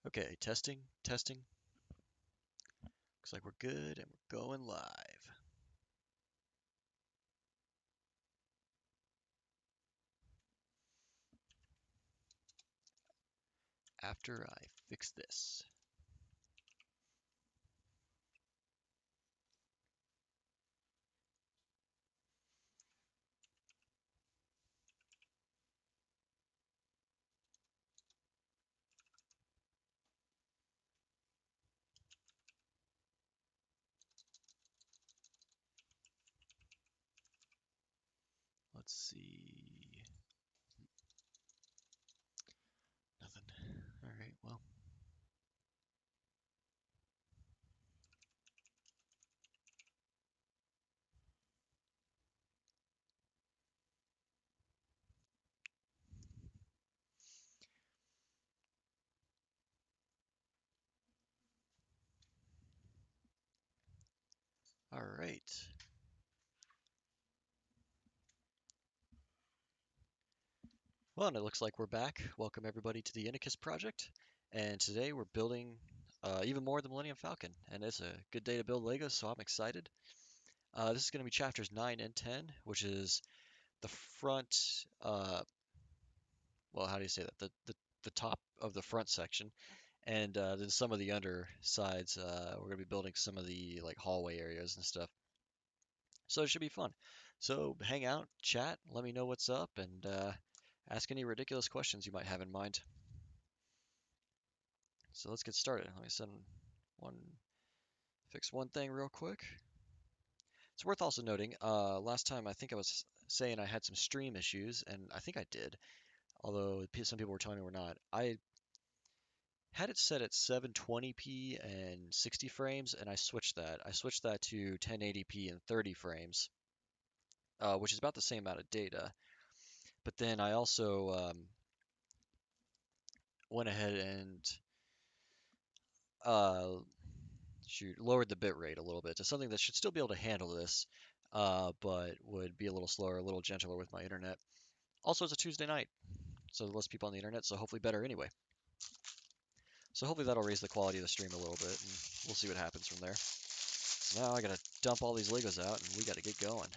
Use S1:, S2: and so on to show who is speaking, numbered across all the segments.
S1: Okay, testing, testing. Looks like we're good and we're going live. After I fix this. Let's see. Nothing. All right, well. All right. Well, and it looks like we're back. Welcome everybody to the Inicus project. And today we're building even more of the Millennium Falcon. And it's a good day to build Legos, so I'm excited. This is going to be chapters 9 and 10, which is the front, well, how do you say that? The top of the front section. And then some of the undersides, we're going to be building some of the like hallway areas and stuff. So it should be fun. So hang out, chat, let me know what's up, and ask any ridiculous questions you might have in mind. So let's get started. Let me one, fix one thing real quick. It's worth also noting, last time I think I was saying I had some stream issues, and I think I did, although some people were telling me we're not. I had it set at 720p and 60 frames, and I switched that. I switched that to 1080p and 30 frames, which is about the same amount of data. But then I also went ahead and uh, lowered the bit rate a little bit to something that should still be able to handle this, but would be a little slower, a little gentler with my internet. Also, it's a Tuesday night, so less people on the internet, so hopefully better anyway. So hopefully that'll raise the quality of the stream a little bit, and we'll see what happens from there. So now I gotta dump all these Legos out, and we gotta get going.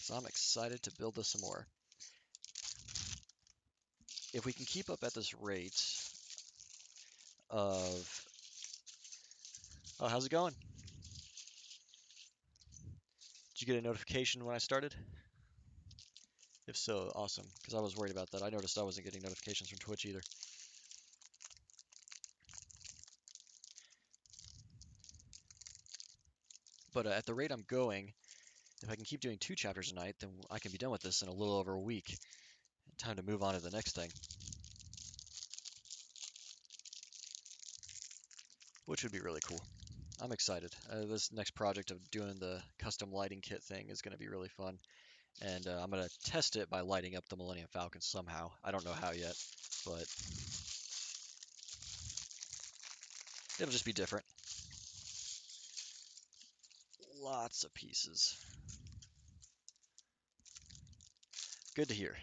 S1: So I'm excited to build this some more. If we can keep up at this rate of... Oh, how's it going? Did you get a notification when I started? If so, awesome, because I was worried about that. I noticed I wasn't getting notifications from Twitch either. But at the rate I'm going, if I can keep doing 2 chapters a night, then I can be done with this in a little over a week. Time to move on to the next thing, which would be really cool. I'm excited. This next project of doing the custom lighting kit thing is going to be really fun. And I'm going to test it by lighting up the Millennium Falcon somehow. I don't know how yet, but it'll just be different. Lots of pieces. Good to hear.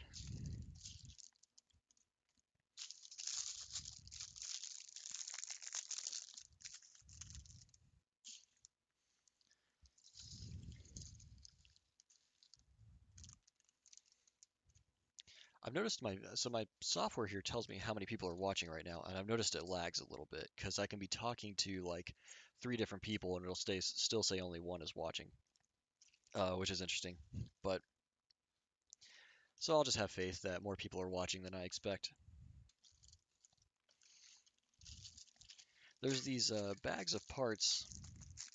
S1: I've noticed my software here tells me how many people are watching right now, and I've noticed it lags a little bit because I can be talking to like 3 different people and it'll still say only one is watching, which is interesting. But so I'll just have faith that more people are watching than I expect. There's these bags of parts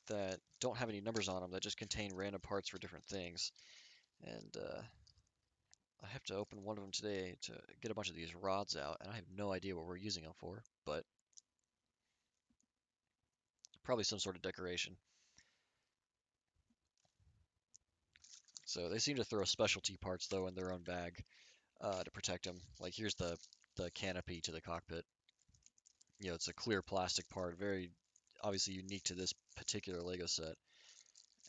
S1: that don't have any numbers on them that just contain random parts for different things, and I have to open one of them today to get a bunch of these rods out, and I have no idea what we're using them for, but probably some sort of decoration. So they seem to throw specialty parts though in their own bag to protect them. Like here's the canopy to the cockpit. You know, it's a clear plastic part, very obviously unique to this particular Lego set,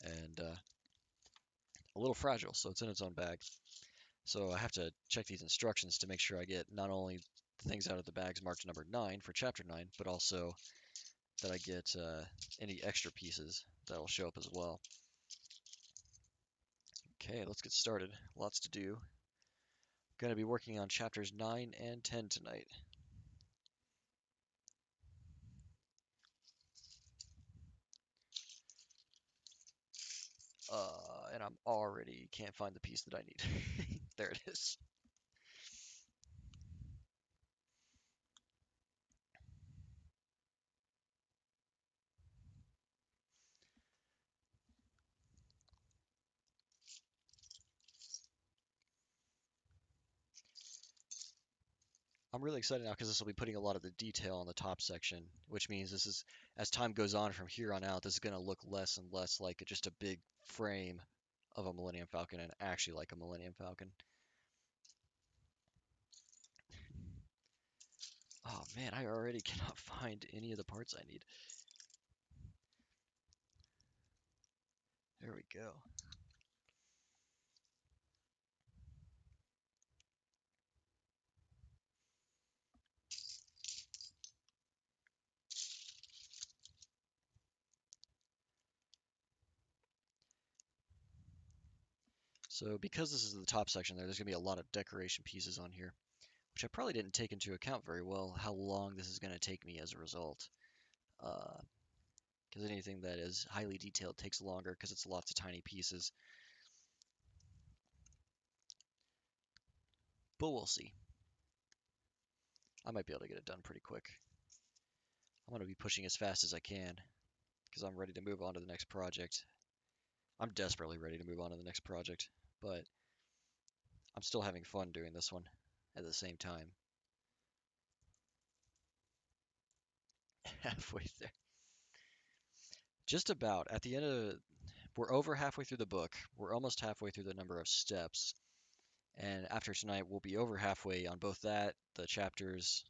S1: and a little fragile, so it's in its own bag. So I have to check these instructions to make sure I get not only things out of the bags marked number 9 for chapter 9, but also that I get any extra pieces that'll show up as well. Okay, let's get started. Lots to do. Going to be working on chapters 9 and 10 tonight. And I'm already can't find the piece that I need. There it is. I'm really excited now because this will be putting a lot of the detail on the top section, which means this is, as time goes on from here on out, this is going to look less and less like just a big frame of a Millennium Falcon and actually like a Millennium Falcon. Oh man, I already cannot find any of the parts I need. There we go. So because this is the top section there's going to be a lot of decoration pieces on here, which I probably didn't take into account very well, how long this is going to take me as a result. Because anything that is highly detailed takes longer because it's lots of tiny pieces. But we'll see. I might be able to get it done pretty quick. I'm going to be pushing as fast as I can because I'm ready to move on to the next project. I'm desperately ready to move on to the next project, but I'm still having fun doing this one at the same time. Halfway there. Just about. At the end of, we're over halfway through the book. We're almost halfway through the number of steps. And after tonight, we'll be over halfway on both that, the chapters.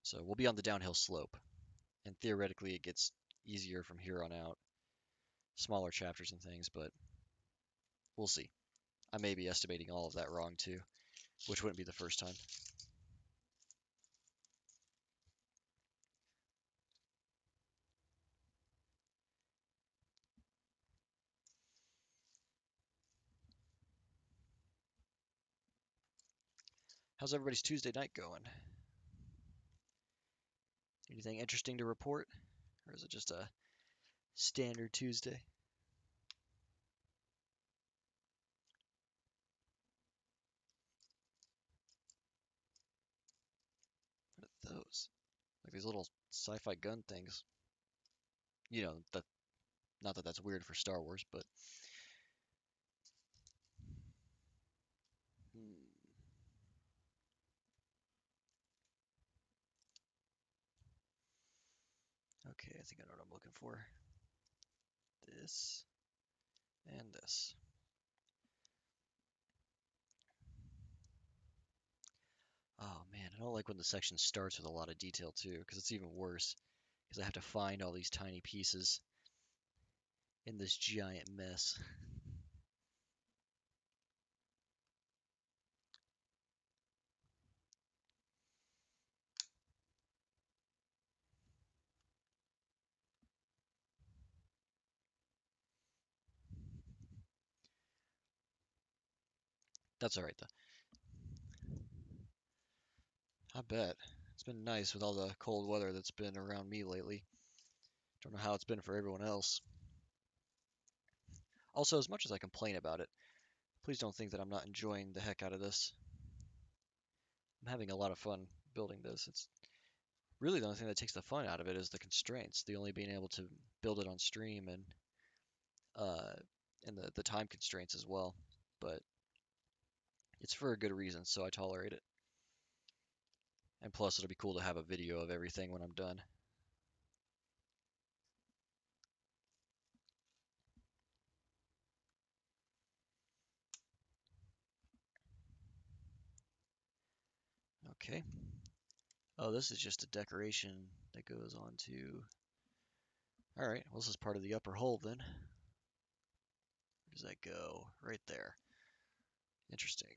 S1: So we'll be on the downhill slope. And theoretically, it gets easier from here on out. Smaller chapters and things, but we'll see. I may be estimating all of that wrong too, which wouldn't be the first time. How's everybody's Tuesday night going? Anything interesting to report? Or is it just a standard Tuesday? What are those? Like these little sci-fi gun things. You know, that not that that's weird for Star Wars, but hmm. Okay, I think I know what I'm looking for. This and this. Oh man, I don't like when the section starts with a lot of detail too, because it's even worse. Because I have to find all these tiny pieces in this giant mess. That's alright though. I bet. It's been nice with all the cold weather that's been around me lately. Don't know how it's been for everyone else. Also, as much as I complain about it, please don't think that I'm not enjoying the heck out of this. I'm having a lot of fun building this. It's really the only thing that takes the fun out of it is the constraints, the only being able to build it on stream uh, and the time constraints as well. But it's for a good reason, so I tolerate it. And plus, it'll be cool to have a video of everything when I'm done. Okay. Oh, this is just a decoration that goes on to... Alright, well this is part of the upper hull then. Where does that go? Right there. Interesting.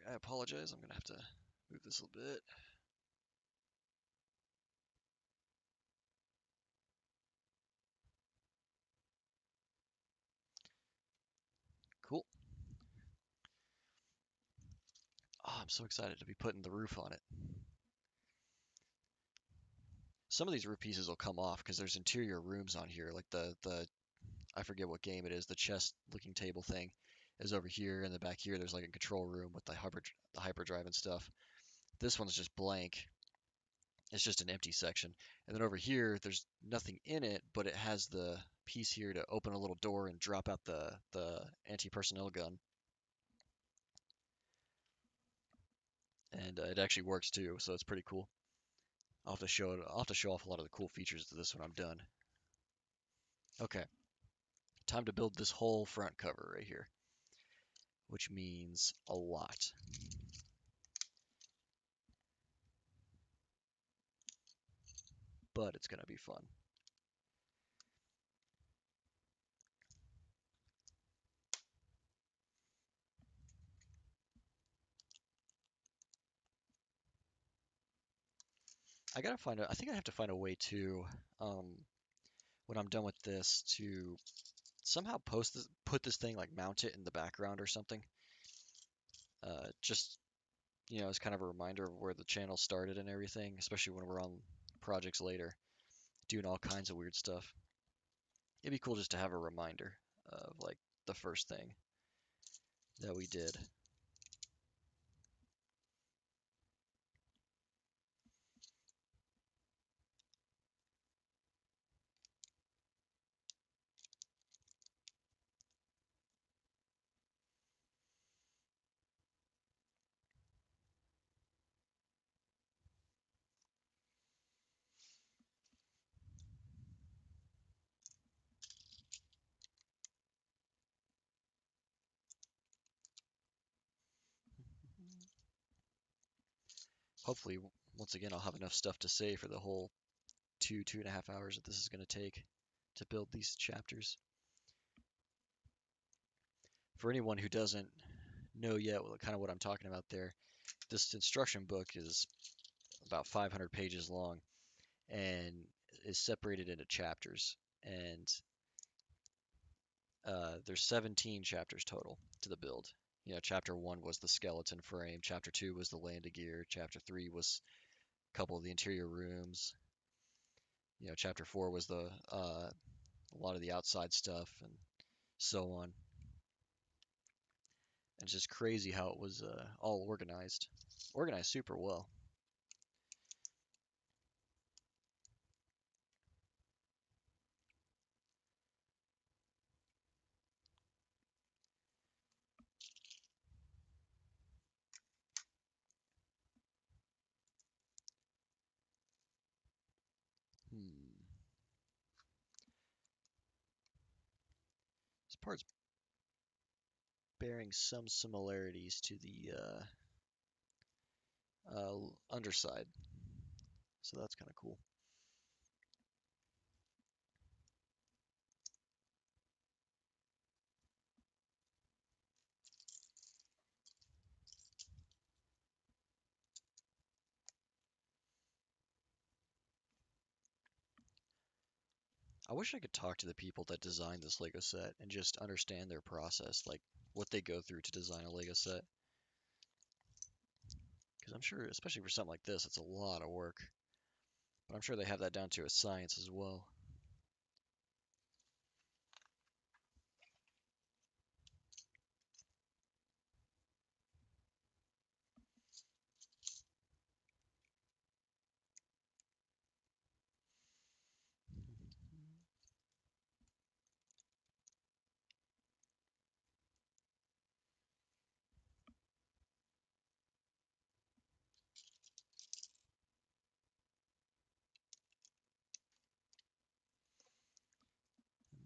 S1: I apologize. I'm gonna have to move this a little bit. Cool. Oh, I'm so excited to be putting the roof on it. Some of these roof pieces will come off because there's interior rooms on here, like the I forget what game it is. The chest looking table thing is over here, and the back here there's like a control room with the hyperdrive and stuff. This one's just blank. It's just an empty section. And then over here there's nothing in it, but it has the piece here to open a little door and drop out the anti-personnel gun. And it actually works too, so it's pretty cool. I'll have to show it. I'll have to show off a lot of the cool features of this when I'm done. Okay, time to build this whole front cover right here, which means a lot. But it's gonna be fun. I think I have to find a way to, um, when I'm done with this, to somehow put this thing like mount it in the background or something. Just as kind of a reminder of where the channel started and everything, especially when we're on projects later, doing all kinds of weird stuff. It'd be cool just to have a reminder of like the first thing that we did. Hopefully, once again, I'll have enough stuff to say for the whole 2.5 hours that this is going to take to build these chapters. For anyone who doesn't know yet kind of what I'm talking about there, this instruction book is about 500 pages long and is separated into chapters. And there's 17 chapters total to the build. Chapter 1 was the skeleton frame, chapter 2 was the landing gear, chapter 3 was a couple of the interior rooms. Chapter 4 was a lot of the outside stuff and so on. And it's just crazy how it was all organized super well. Hmm. This part's bearing some similarities to the underside, so that's kind of cool. I wish I could talk to the people that designed this Lego set and just understand their process, like what they go through to design a Lego set. Because I'm sure, especially for something like this, it's a lot of work. But I'm sure they have that down to a science as well.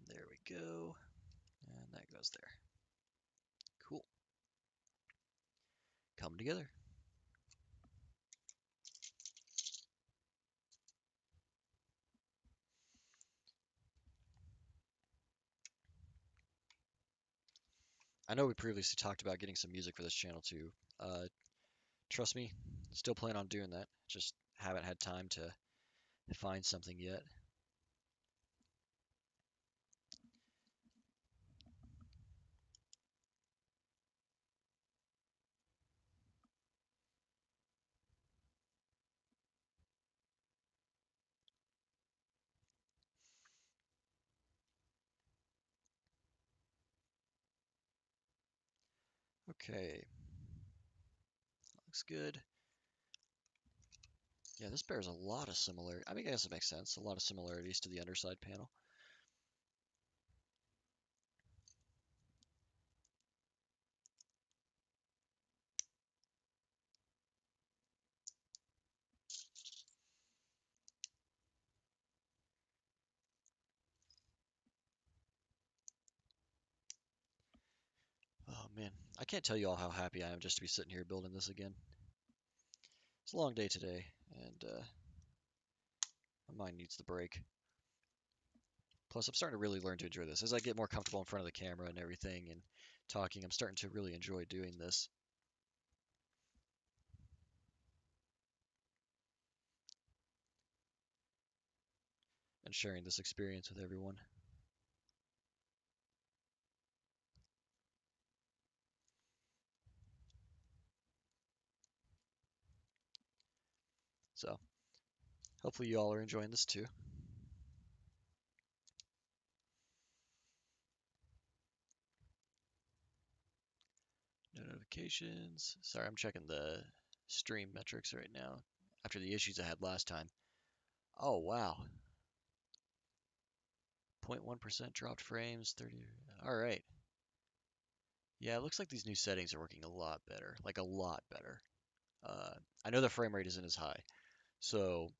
S1: There we go. And that goes there. Cool. Coming together. I know we previously talked about getting some music for this channel too. Trust me, still plan on doing that. Just haven't had time to find something yet. Okay, looks good. Yeah, this bears a lot of similar. I mean, I guess it makes sense. A lot of similarities to the underside panel. Oh man, I can't tell you all how happy I am just to be sitting here building this again. It's a long day today, and my mind needs the break. Plus, I'm starting to really learn to enjoy this. As I get more comfortable in front of the camera and everything and talking, I'm starting to really enjoy doing this and sharing this experience with everyone. So, hopefully you all are enjoying this too. No notifications. Sorry, I'm checking the stream metrics right now after the issues I had last time. Oh, wow. 0.1% dropped frames, 30. All right. Yeah, it looks like these new settings are working a lot better, like a lot better. Uh, I know the frame rate isn't as high, so,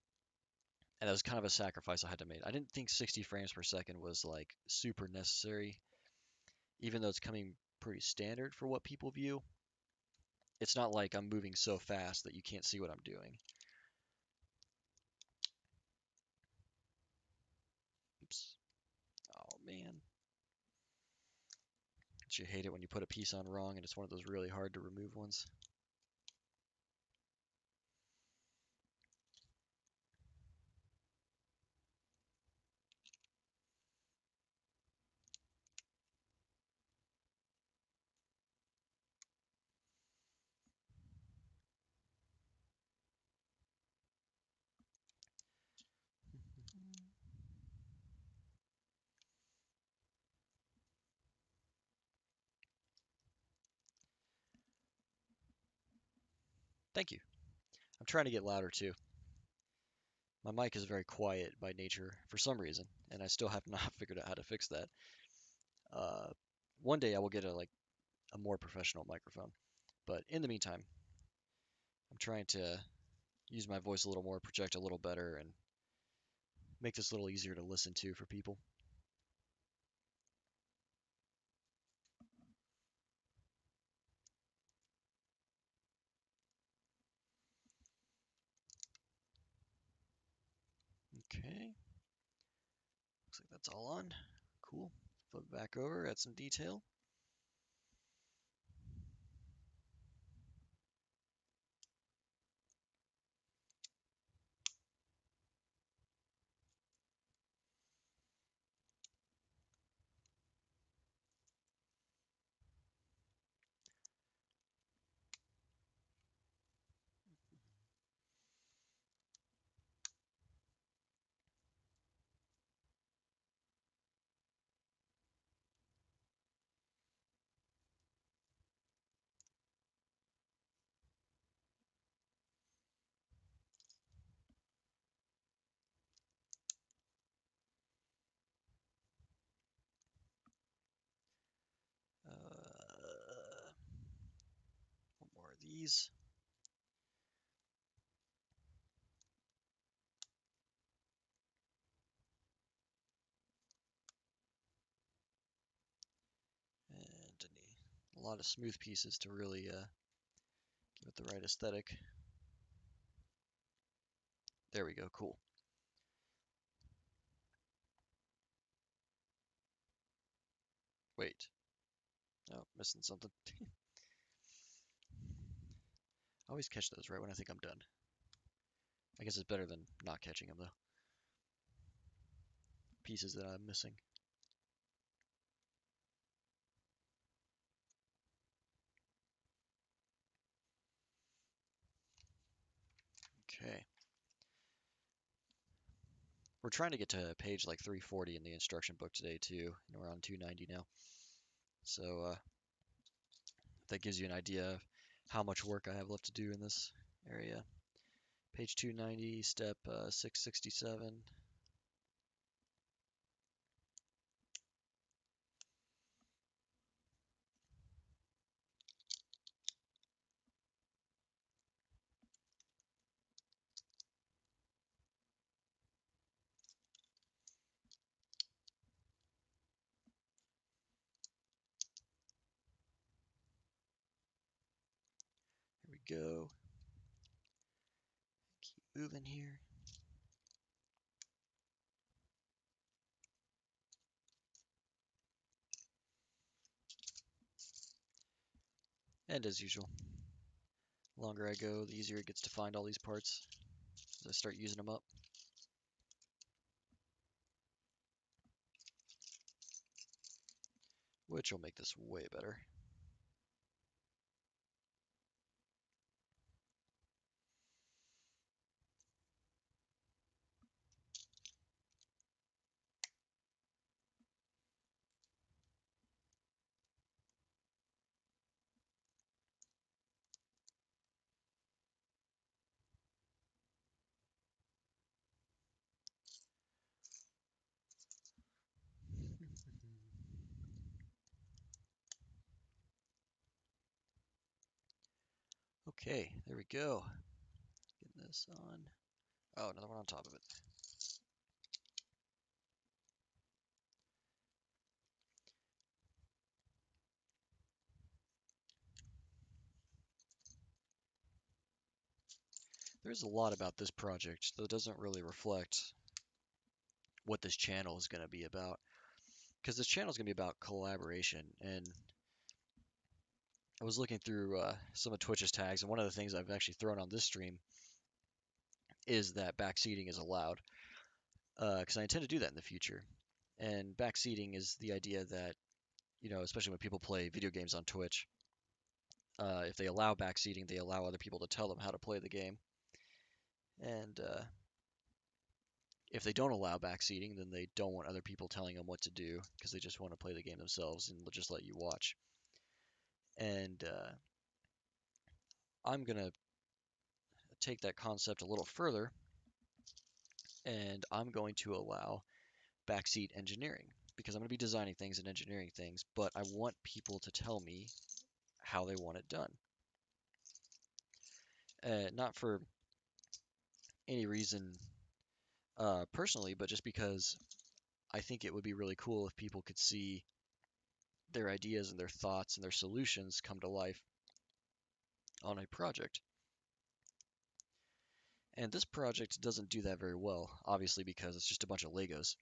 S1: and that was kind of a sacrifice I had to make. I didn't think 60 frames per second was like super necessary, even though it's coming pretty standard for what people view. It's not like I'm moving so fast that you can't see what I'm doing. Oops. Oh man. Don't you hate it when you put a piece on wrong and it's one of those really hard to remove ones? Thank you. I'm trying to get louder too. My mic is very quiet by nature for some reason, and I still have not figured out how to fix that. Uh, One day I will get a more professional microphone, but in the meantime, I'm trying to use my voice a little more, project a little better, and make this a little easier to listen to for people. Okay, looks like that's all on. Cool. Flip it back over, add some detail. One more of these. And a lot of smooth pieces to really give it the right aesthetic. There we go, cool. Wait, Oh, missing something. I always catch those right when I think I'm done. I guess it's better than not catching them, though. Pieces that I'm missing. Okay. We're trying to get to page like 340 in the instruction book today, too, and we're on 290 now. So, that gives you an idea of how much work I have left to do in this area. Page 290, step 667. Here we go. Keep moving here. And as usual, the longer I go, the easier it gets to find all these parts as I start using them up. Which will make this way better. Okay, there we go. Getting this on. Oh, another one on top of it. There's a lot about this project that doesn't really reflect what this channel is going to be about. Because this channel is going to be about collaboration. And I was looking through some of Twitch's tags, and one of the things I've actually thrown on this stream is that backseating is allowed. Because I intend to do that in the future. And backseating is the idea that, especially when people play video games on Twitch, if they allow backseating, they allow other people to tell them how to play the game. And if they don't allow backseating, then they don't want other people telling them what to do because they just want to play the game themselves and just let you watch. And I'm going to take that concept a little further, and I'm going to allow backseat engineering because I'm going to be designing things and engineering things, but I want people to tell me how they want it done. Not for any reason personally, but just because I think it would be really cool if people could see their ideas and their thoughts and their solutions come to life on a project. And this project doesn't do that very well, obviously, because it's just a bunch of Legos.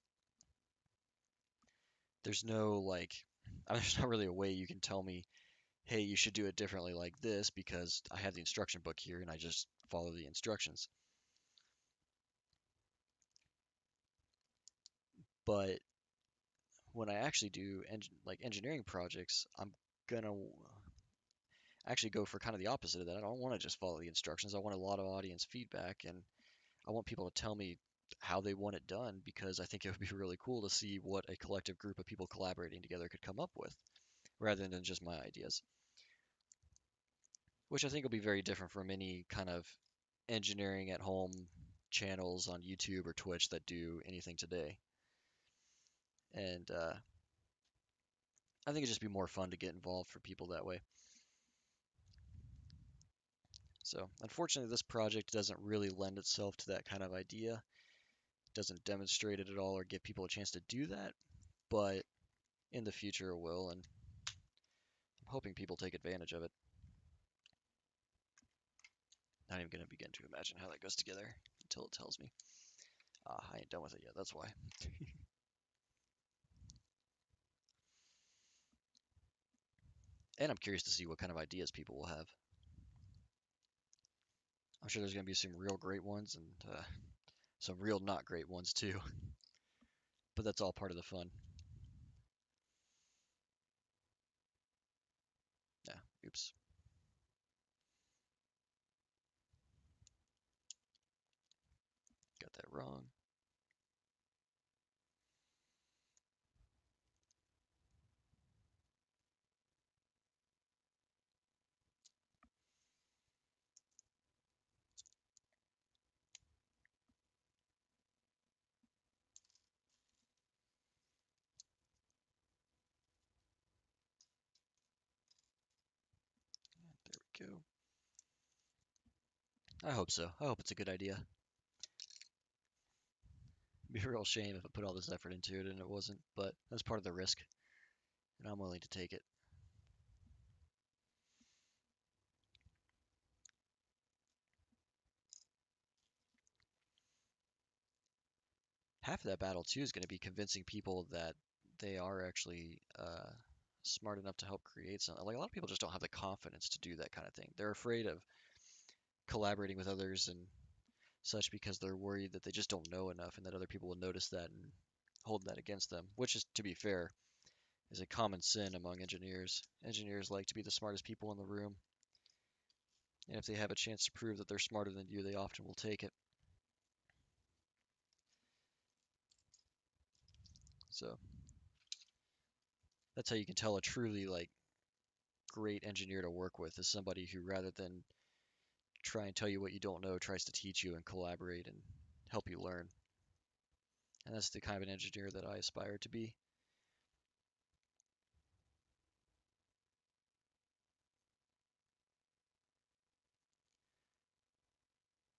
S1: There's no like, there's not really a way you can tell me, hey, you should do it differently like this because I have the instruction book here and I just follow the instructions. But when I actually do engineering projects, I'm gonna actually go for kind of the opposite of that. I don't want to just follow the instructions. I want a lot of audience feedback, and I want people to tell me how they want it done because I think it would be really cool to see what a collective group of people collaborating together could come up with rather than just my ideas, which I think will be very different from any kind of engineering at home channels on YouTube or Twitch that do anything today. And I think it'd just be more fun to get involved for people that way. So unfortunately, this project doesn't really lend itself to that kind of idea. It doesn't demonstrate it at all or give people a chance to do that, but in the future it will, and I'm hoping people take advantage of it. Not even going to begin to imagine how that goes together until it tells me. I ain't done with it yet, that's why. And I'm curious to see what kind of ideas people will have. I'm sure there's going to be some real great ones and some real not great ones too. But that's all part of the fun. Yeah, oops. Got that wrong. There we go. I hope so. I hope it's a good idea. It'd be a real shame if I put all this effort into it and it wasn't, but that's part of the risk, and I'm willing to take it. Half of that battle too is going to be convincing people that they are actually smart enough to help create something. Like a lot of people just don't have the confidence to do that kind of thing. They're afraid of collaborating with others and such because they're worried that they just don't know enough and that other people will notice that and hold that against them, which is, to be fair, is a common sin among engineers. Engineers like to be the smartest people in the room, and if they have a chance to prove that they're smarter than you, they often will take it. So that's how you can tell a truly like great engineer to work with is somebody who rather than try and tell you what you don't know tries to teach you and collaborate and help you learn. And that's the kind of an engineer that I aspire to be.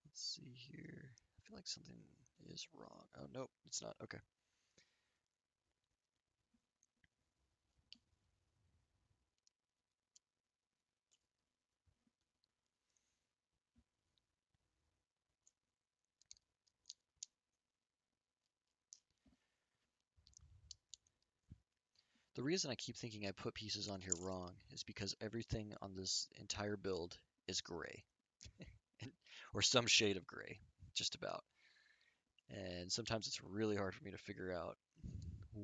S1: Let's see here. I feel like something is wrong. Oh, nope, it's not. Okay. The reason I keep thinking I put pieces on here wrong is because everything on this entire build is gray, or some shade of gray, just about. And sometimes it's really hard for me to figure out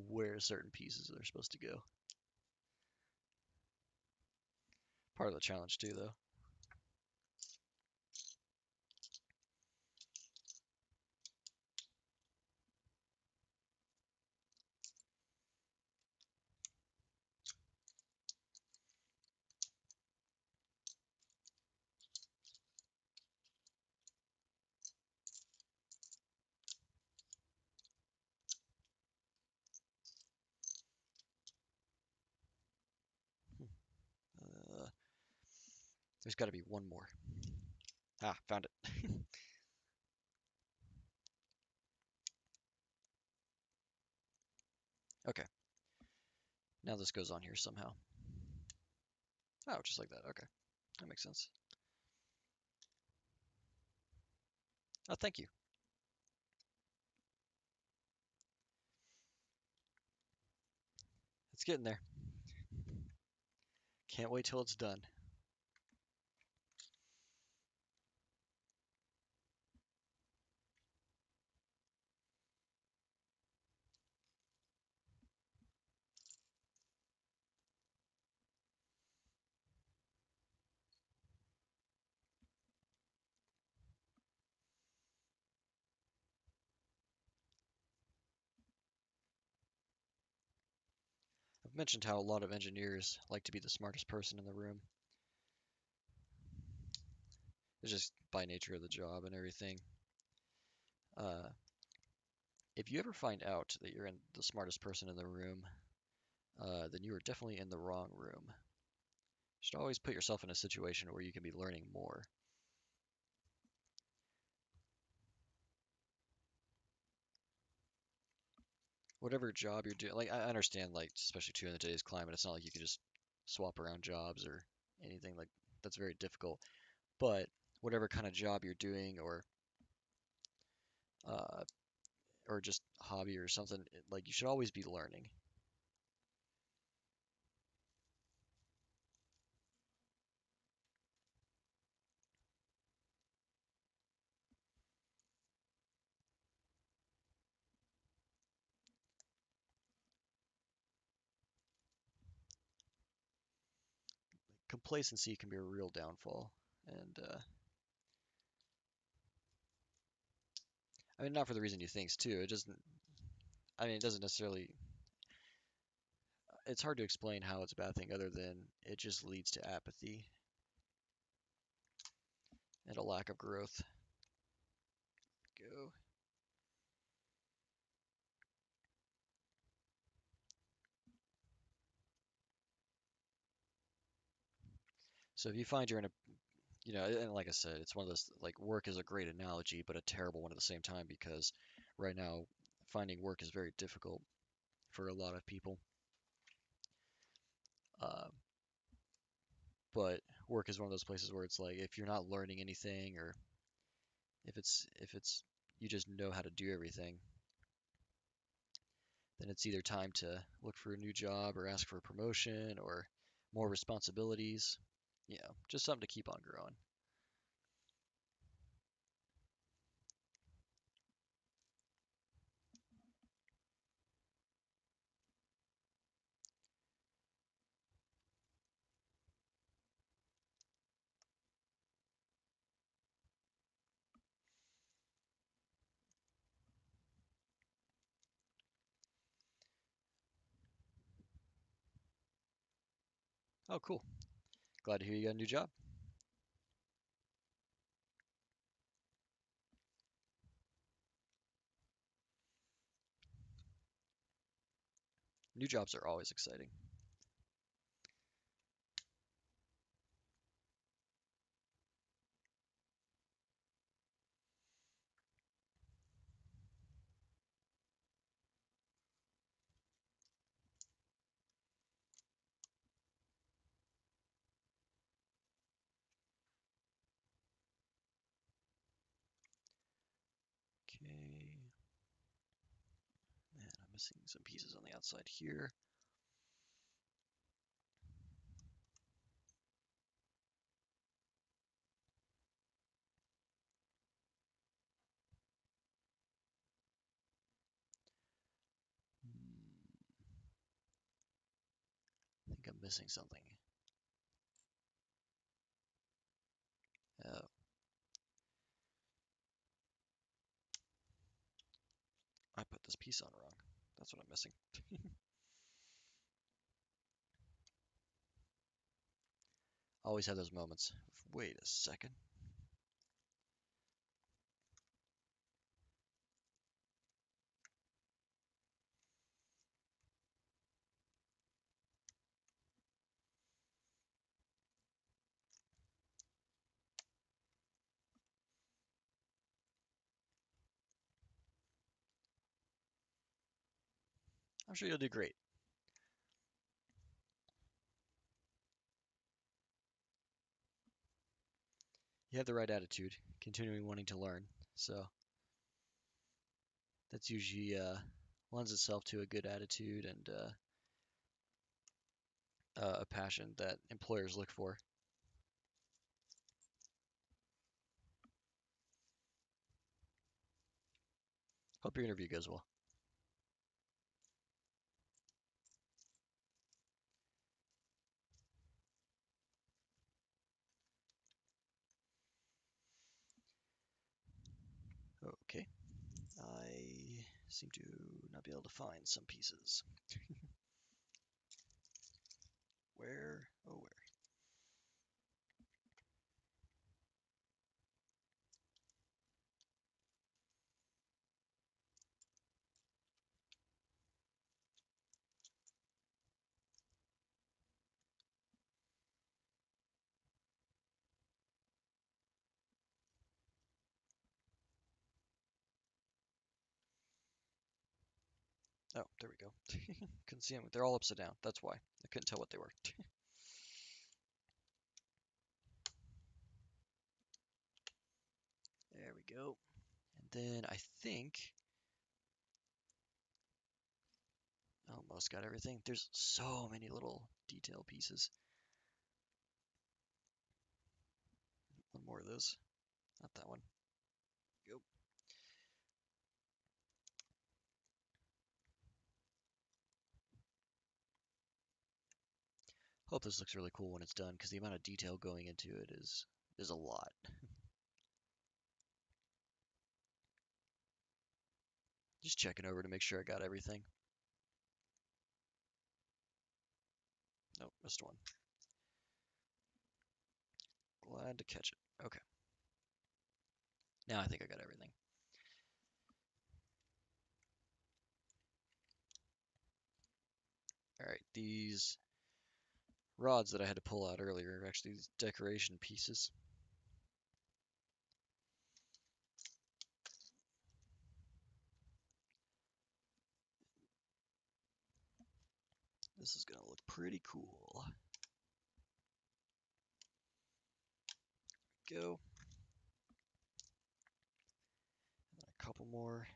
S1: where certain pieces are supposed to go. Part of the challenge too, though. Uh, there's got to be one more. Ah, found it. Okay, now this goes on here somehow. Oh, just like that. Okay, that makes sense. Oh, thank you. It's getting there. Can't wait till it's done. I've mentioned how a lot of engineers like to be the smartest person in the room. It's just by nature of the job and everything. Uh, if you ever find out that you're the smartest person in the room, then you are definitely in the wrong room. You should always put yourself in a situation where you can be learning more. Whatever job you're doing, like I understand, like especially too in today's climate, it's not like you can just swap around jobs or anything like that's very difficult. But whatever kind of job you're doing, uh, or just hobby or something, like you should always be learning. complacency can be a real downfall. And I mean, not for the reason you think too. It doesn't. I mean, it doesn't necessarily. It's hard to explain how it's a bad thing other than it just leads to apathy and a lack of growth. Go. So if you find you're in a, and like I said, it's one of those, like, work is a great analogy, but a terrible one at the same time because right now finding work is very difficult for a lot of people. Uh, but work is one of those places where it's like if you're not learning anything, or if it's you just know how to do everything, then it's either time to look for a new job or ask for a promotion or more responsibilities. Just something to keep on growing. Oh, cool. Glad to hear you got a new job. New jobs are always exciting. Okay. And I'm missing some pieces on the outside here. I think I'm missing something. Oh, I put this piece on wrong. That's what I'm missing. Always have those moments. Wait a second. I'm sure you'll do great. You have the right attitude, continuing wanting to learn. So that's usually lends itself to a good attitude and a passion that employers look for. Hope your interview goes well. Okay. I seem to not be able to find some pieces. Where? Oh, where? Oh, there we go. Couldn't see them. They're all upside down. That's why. I couldn't tell what they were. There we go. And then I think almost got everything. There's so many little detail pieces. One more of those. Not that one. Go. Hope this looks really cool when it's done, because the amount of detail going into it is a lot. Just checking over to make sure I got everything. Nope, missed one. Glad to catch it. Okay. Now I think I got everything. Alright, these rods that I had to pull out earlier are actually these decoration pieces. This is gonna look pretty cool. Go. And a couple more.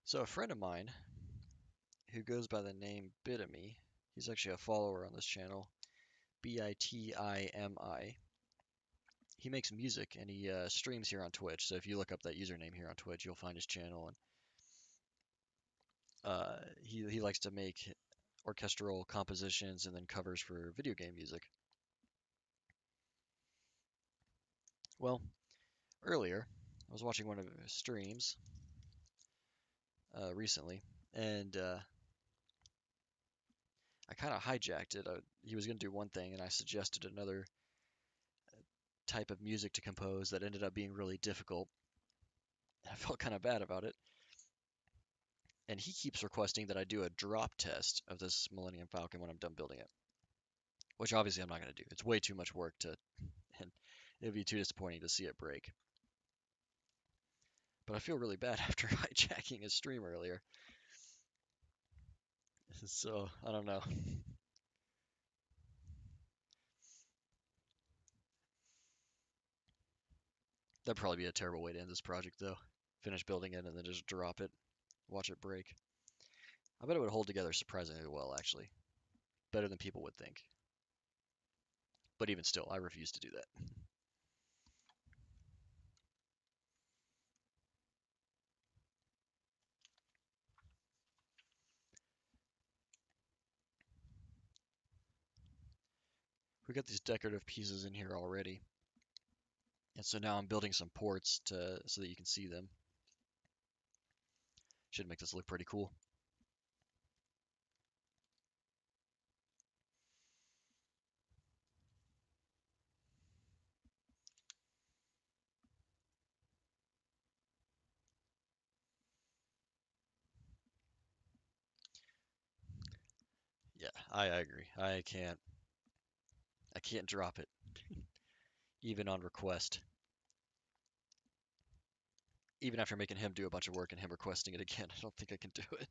S1: So a friend of mine who goes by the name Bitimi, he's actually a follower on this channel, Bitimi. He makes music and he streams here on Twitch. So if you look up that username here on Twitch, you'll find his channel. And he likes to make orchestral compositions and then covers for video game music. Well, earlier I was watching one of his streams recently, and I kind of hijacked it. He was going to do one thing, and I suggested another type of music to compose that ended up being really difficult. I felt kind of bad about it. And he keeps requesting that I do a drop test of this Millennium Falcon when I'm done building it, which obviously I'm not going to do. It's way too much work to, and it'd be too disappointing to see it break. But I feel really bad after hijacking his stream earlier. So, I don't know. That'd probably be a terrible way to end this project, though. Finish building it and then just drop it, watch it break. I bet it would hold together surprisingly well, actually. Better than people would think. But even still, I refuse to do that. We got these decorative pieces in here already. And so now I'm building some ports so that you can see them. Should make this look pretty cool. Yeah, I agree. I can't drop it, even on request. Even after making him do a bunch of work and him requesting it again, I don't think I can do it.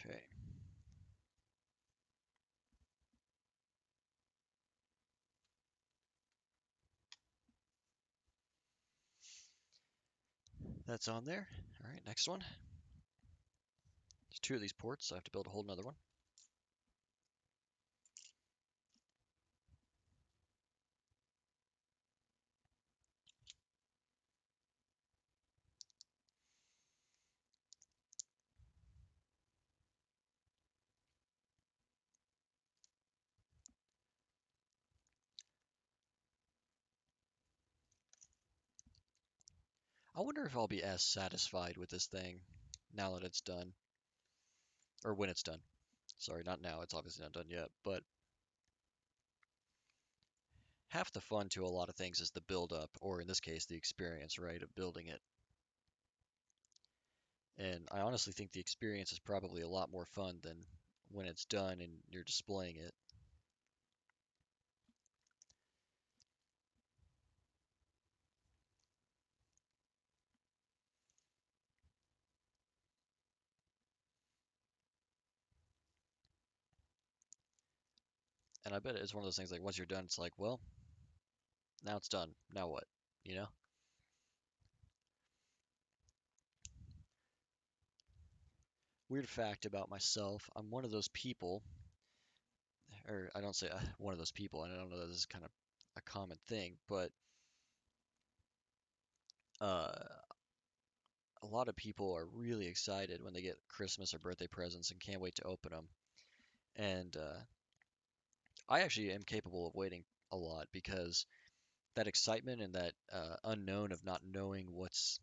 S1: Okay. That's on there. All right, next one. There's two of these ports, so I have to build a whole another one. I wonder if I'll be as satisfied with this thing now that it's done, or when it's done. Sorry, not now. It's obviously not done yet, but half the fun to a lot of things is the build up, or in this case, the experience, right, of building it. And I honestly think the experience is probably a lot more fun than when it's done and you're displaying it. And I bet it's one of those things like once you're done, it's like, well, now it's done. Now what? You know? Weird fact about myself, I'm one of those people, or I don't say one of those people, and I don't know that this is kind of a common thing, but uh, a lot of people are really excited when they get Christmas or birthday presents and can't wait to open them. And I actually am capable of waiting a lot because that excitement and that unknown of not knowing what's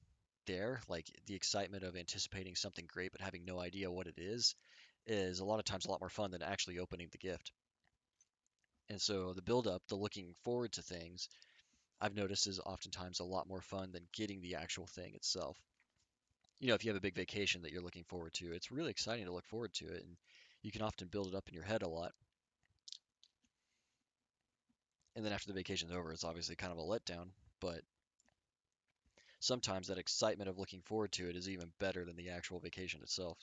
S1: there, like the excitement of anticipating something great but having no idea what it is a lot of times a lot more fun than actually opening the gift. And so the build up, the looking forward to things, I've noticed is oftentimes a lot more fun than getting the actual thing itself. You know, if you have a big vacation that you're looking forward to, it's really exciting to look forward to it, and you can often build it up in your head a lot. And then after the vacation's over, it's obviously kind of a letdown, but sometimes that excitement of looking forward to it is even better than the actual vacation itself.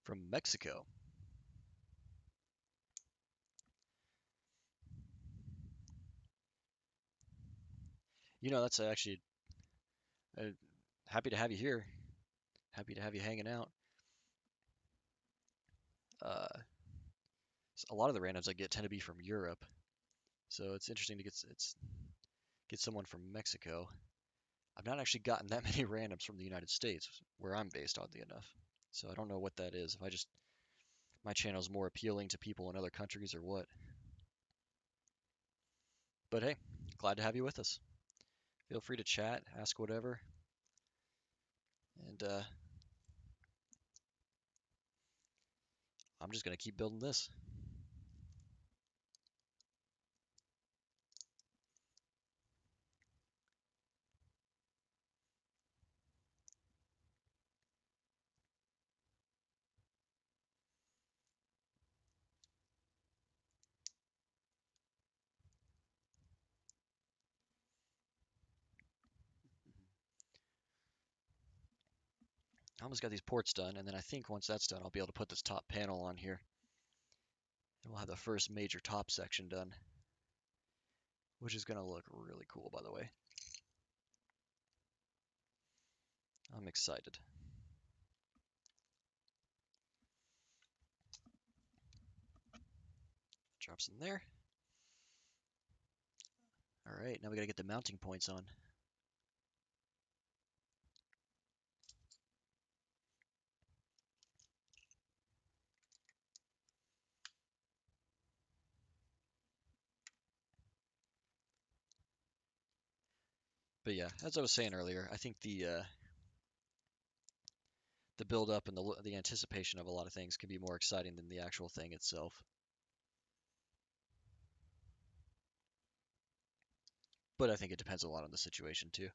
S1: From Mexico. You know, that's actually uh, happy to have you here. Happy to have you hanging out. Uh, a lot of the randoms I get tend to be from Europe, so it's interesting to get someone from Mexico. I've not actually gotten that many randoms from the United States, where I'm based, oddly enough. So I don't know what that is. If I just my channel is more appealing to people in other countries or what. But hey, glad to have you with us. Feel free to chat, ask whatever, and I'm just gonna keep building this. I almost got these ports done, and then I think once that's done, I'll be able to put this top panel on here. And we'll have the first major top section done, which is gonna look really cool, by the way. I'm excited. Drops in there. All right, now we gotta get the mounting points on. But yeah, as I was saying earlier, I think the build up and the anticipation of a lot of things can be more exciting than the actual thing itself. But I think it depends a lot on the situation too.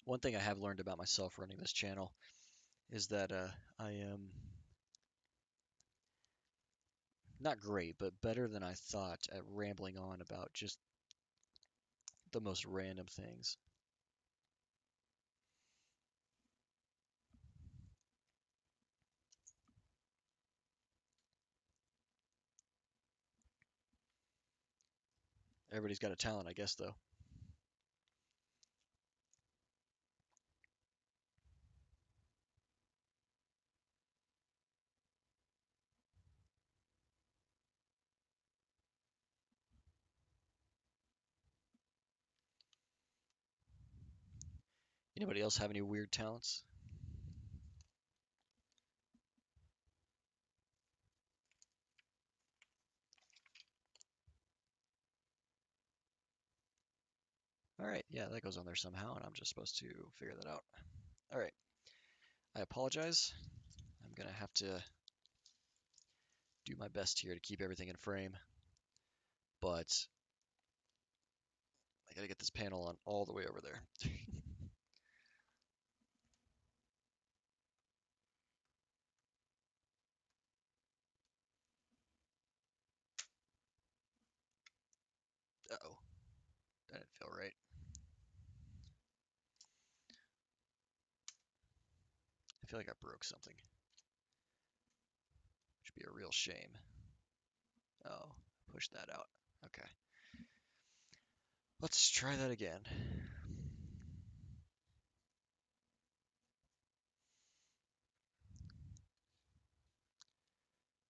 S1: One thing I have learned about myself running this channel is that I am not great, but better than I thought at rambling on about just the most random things. Everybody's got a talent, I guess, though. Anybody else have any weird talents? All right, yeah, that goes on there somehow, and I'm just supposed to figure that out. All right, I apologize. I'm gonna have to do my best here to keep everything in frame, but I gotta get this panel on all the way over there. Uh-oh, that didn't feel right. I feel like I broke something. Should be a real shame. Oh, push that out. Okay. Let's try that again.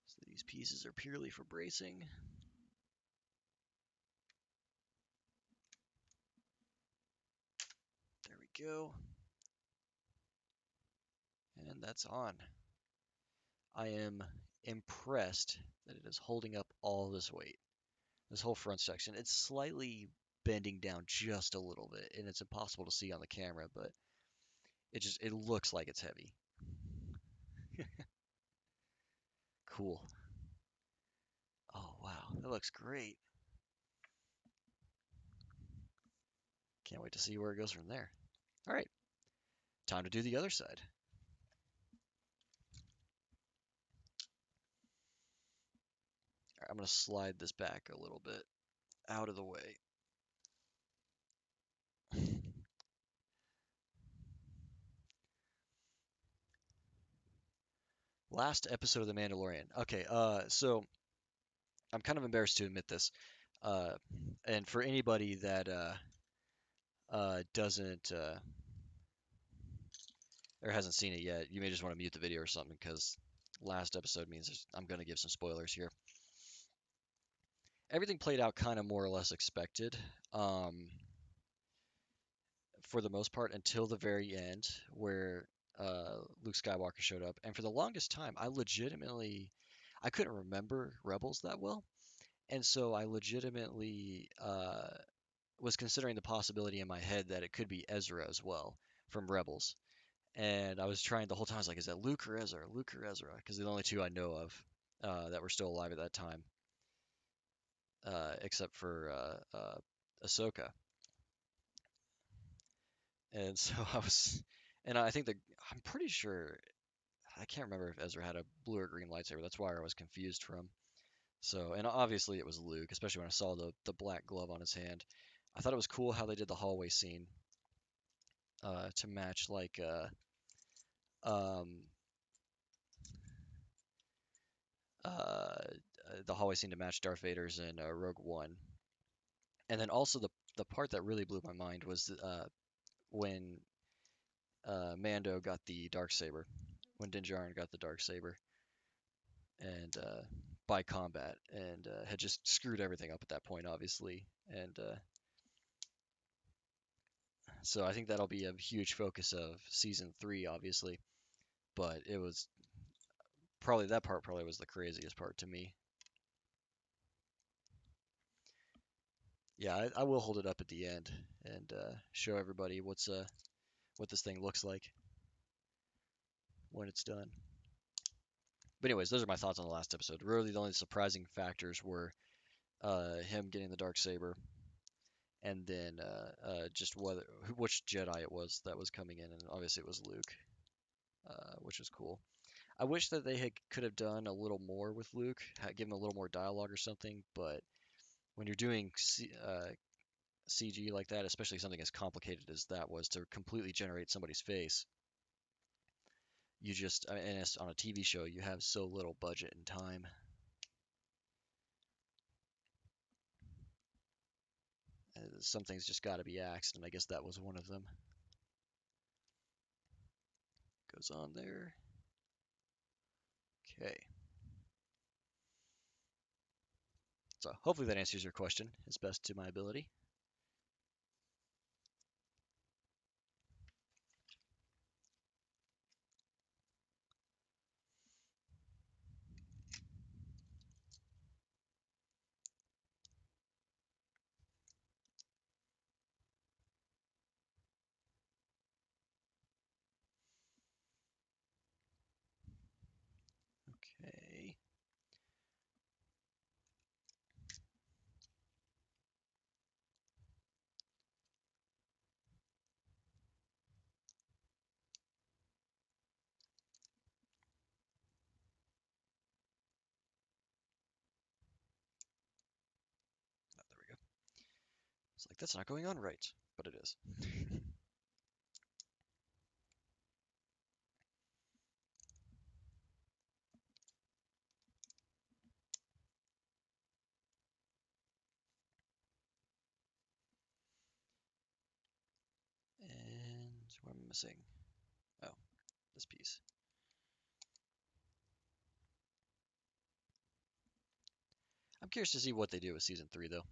S1: So these pieces are purely for bracing. There we go. And that's on. I am impressed that it is holding up all this weight. This whole front section. It's slightly bending down just a little bit, and it's impossible to see on the camera, but it looks like it's heavy. Cool. Oh wow, that looks great. Can't wait to see where it goes from there. All right, time to do the other side. All right, I'm gonna slide this back a little bit out of the way. Last episode of The Mandalorian. Okay, so I'm kind of embarrassed to admit this. Uh, and for anybody that doesn't or hasn't seen it yet, you may just want to mute the video or something because last episode means I'm going to give some spoilers here. Everything played out kind of more or less expected, for the most part, until the very end where Luke Skywalker showed up. And for the longest time, I couldn't remember Rebels that well, and so I legitimately was considering the possibility in my head that it could be Ezra as well from Rebels. And I was trying the whole time. I was like, is that Luke or Ezra? Luke or Ezra? Because they're the only two I know of that were still alive at that time, except for Ahsoka. And so I think I'm pretty sure, I can't remember if Ezra had a blue or green lightsaber. That's why I was confused from. So, and obviously it was Luke, especially when I saw the black glove on his hand. I thought it was cool how they did the hallway scene to match like um, uh, the hallway scene to match Darth Vader's in Rogue One. And then also the part that really blew my mind was when Mando got the dark saber, when Din Djarin got the dark saber, and by combat, and had just screwed everything up at that point, obviously. And so I think that'll be a huge focus of season three, obviously. But it was probably that part probably was the craziest part to me. Yeah, I will hold it up at the end and show everybody what this thing looks like when it's done. But anyways, those are my thoughts on the last episode. Really, the only surprising factors were him getting the dark saber, and then just which Jedi it was that was coming in, and obviously it was Luke, which was cool. I wish that could have done a little more with Luke, give him a little more dialogue or something. But when you're doing CG like that, especially something as complicated as that was to completely generate somebody's face, and it's on a TV show, you have so little budget and time. Some things just got to be axed, and I guess that was one of them. Goes on there. Okay. So hopefully that answers your question as best to my ability. Like, that's not going on right, but it is. And what am I missing? Oh, this piece. I'm curious to see what they do with season 3, though.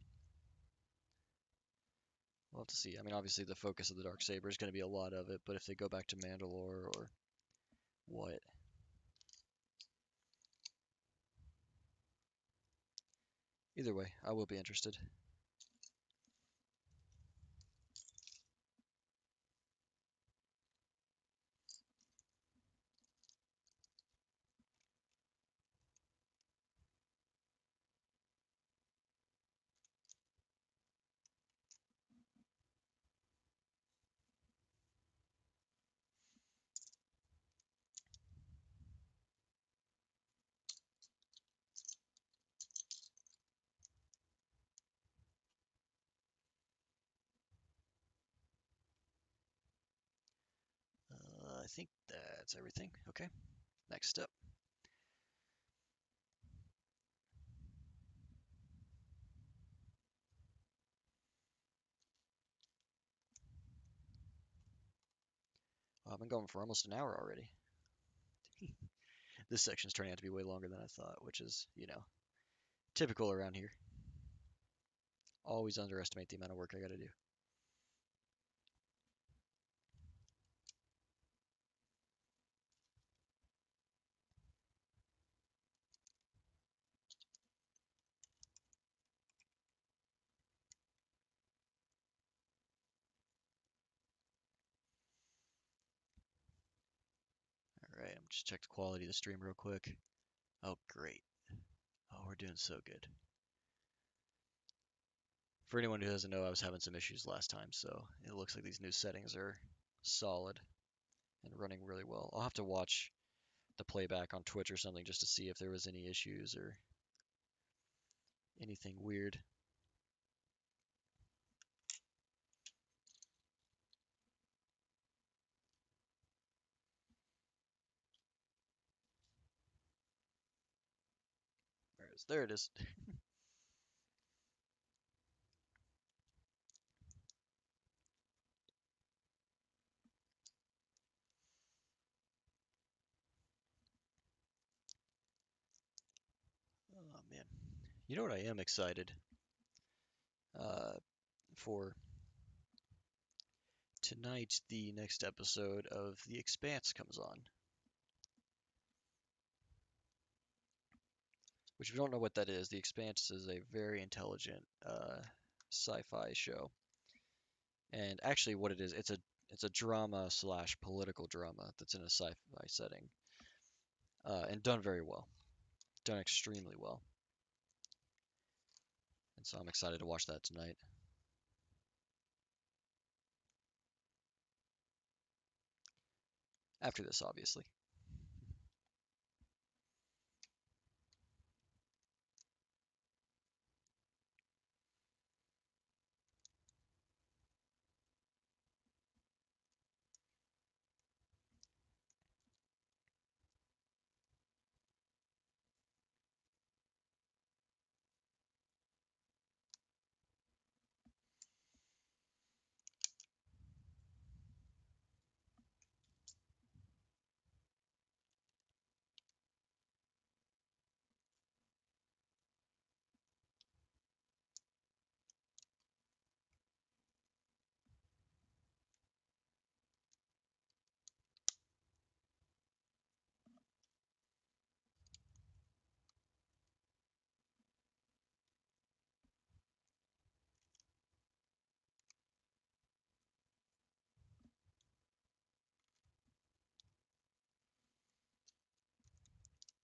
S1: We'll have to see. I mean, obviously the focus of the Darksaber is going to be a lot of it, but if they go back to Mandalore or what? Either way, I will be interested. I think that's everything. Okay, next step. I've been going for almost an hour already. This section's turning out to be way longer than I thought, which is, typical around here. Always underestimate the amount of work I gotta do. Alright, I'm just check the quality of the stream real quick. Oh, great. Oh, we're doing so good. For anyone who doesn't know, I was having some issues last time, so it looks like these new settings are solid and running really well. I'll have to watch the playback on Twitch or something just to see if there was any issues or anything weird. There it is. There it is. Oh man. You know what I am excited uh, for tonight? The next episode of The Expanse comes on. Which if you don't know what that is, The Expanse is a very intelligent sci-fi show. And actually, what it is, it's a drama slash political drama that's in a sci-fi setting, and done very well, done extremely well. And so I'm excited to watch that tonight. After this, obviously.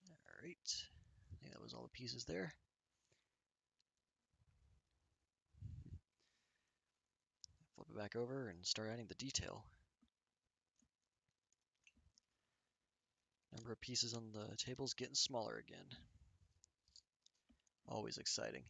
S1: All right. I think that was all the pieces there. Flip it back over and start adding the detail. Number of pieces on the table's getting smaller again. Always exciting.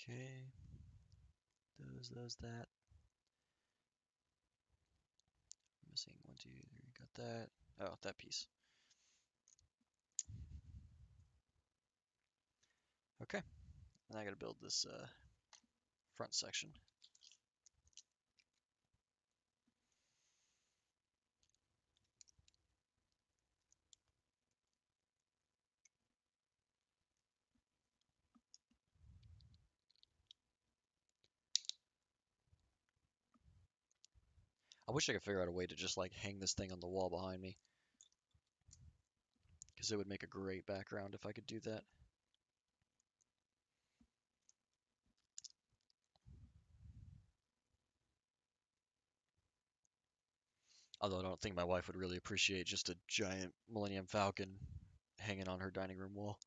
S1: Okay. Those, that. Missing 1, 2, 3. Got that. Oh, that piece. Okay. And I gotta build this front section. I wish I could figure out a way to just like hang this thing on the wall behind me, because it would make a great background if I could do that. Although I don't think my wife would really appreciate just a giant Millennium Falcon hanging on her dining room wall.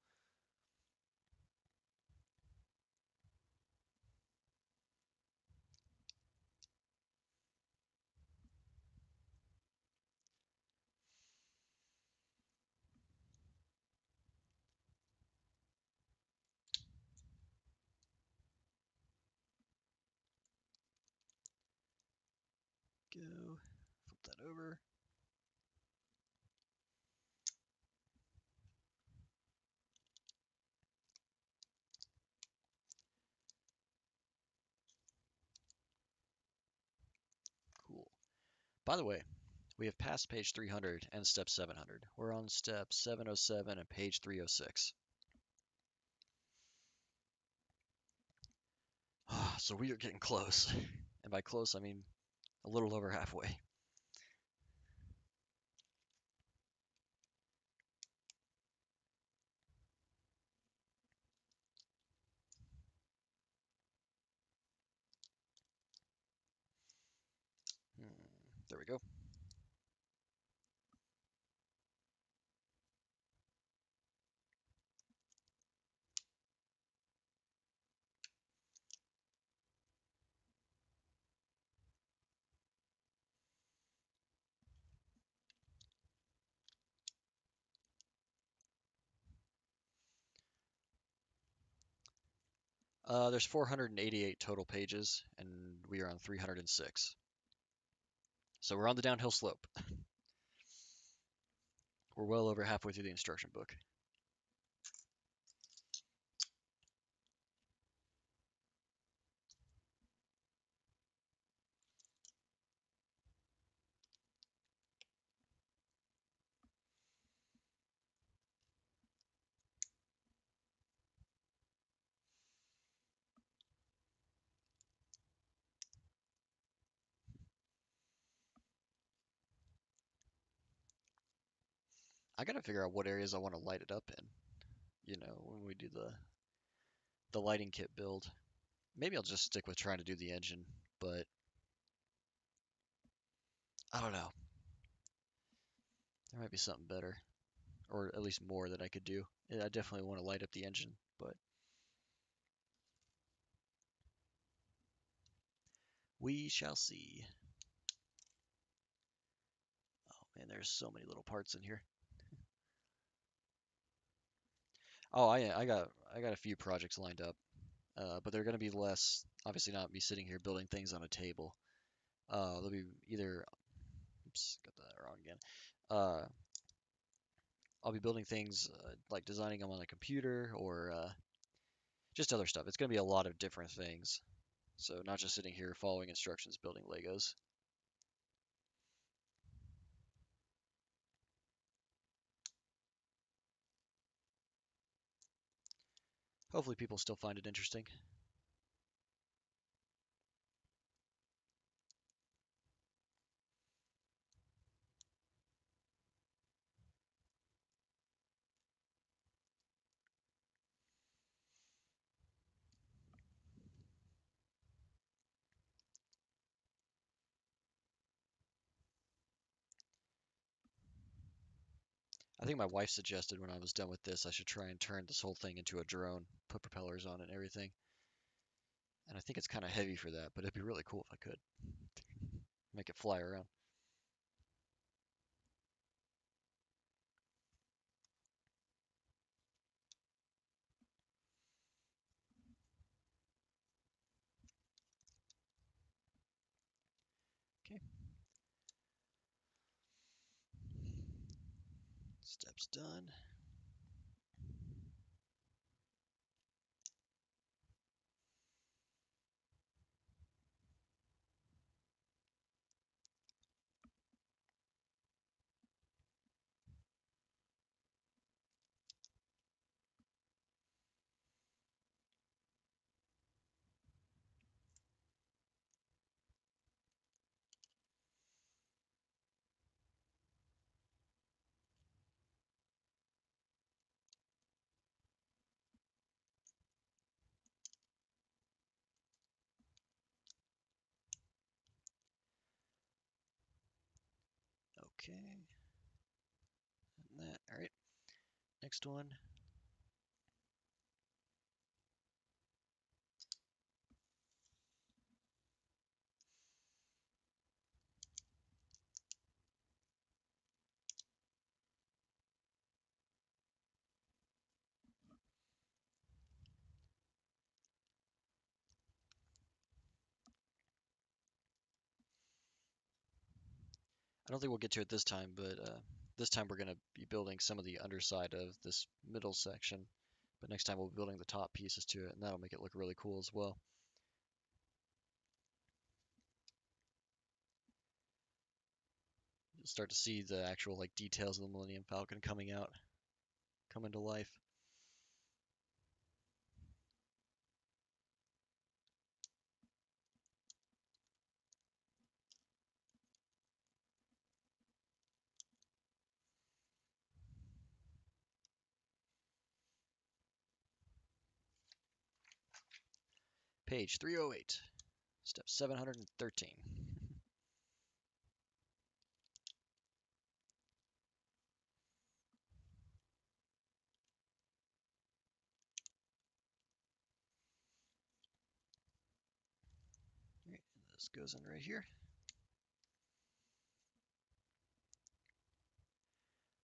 S1: Go. Flip that over. Cool. By the way, we have passed page 300 and step 700. We're on step 707 and page 306. So we are getting close. And by close, I mean a little over halfway. There we go. There's 488 total pages, and we are on 306. So we're on the downhill slope. We're well over halfway through the instruction book. I gotta figure out what areas I want to light it up in, when we do the lighting kit build. Maybe I'll just stick with trying to do the engine, but I don't know. There might be something better, or at least more that I could do. I definitely want to light up the engine, but we shall see. Oh man, there's so many little parts in here. Oh, I got a few projects lined up, but they're gonna be less. Obviously, not me sitting here building things on a table. They'll be either. Oops, got that wrong again. Uh, I'll be building things like designing them on a computer or just other stuff. It's gonna be a lot of different things. So not just sitting here following instructions, building Legos. Hopefully, people still find it interesting. I think my wife suggested when I was done with this, I should try and turn this whole thing into a drone, put propellers on it and everything. And I think it's kind of heavy for that, but it'd be really cool if I could make it fly around. Steps done. Okay. And that. All right. Next one. I don't think we'll get to it this time, but this time we're going to be building some of the underside of this middle section. But next time we'll be building the top pieces to it, and that'll make it look really cool as well. You'll start to see the actual like details of the Millennium Falcon coming to life. Page 308, step 713. Right, this goes in right here.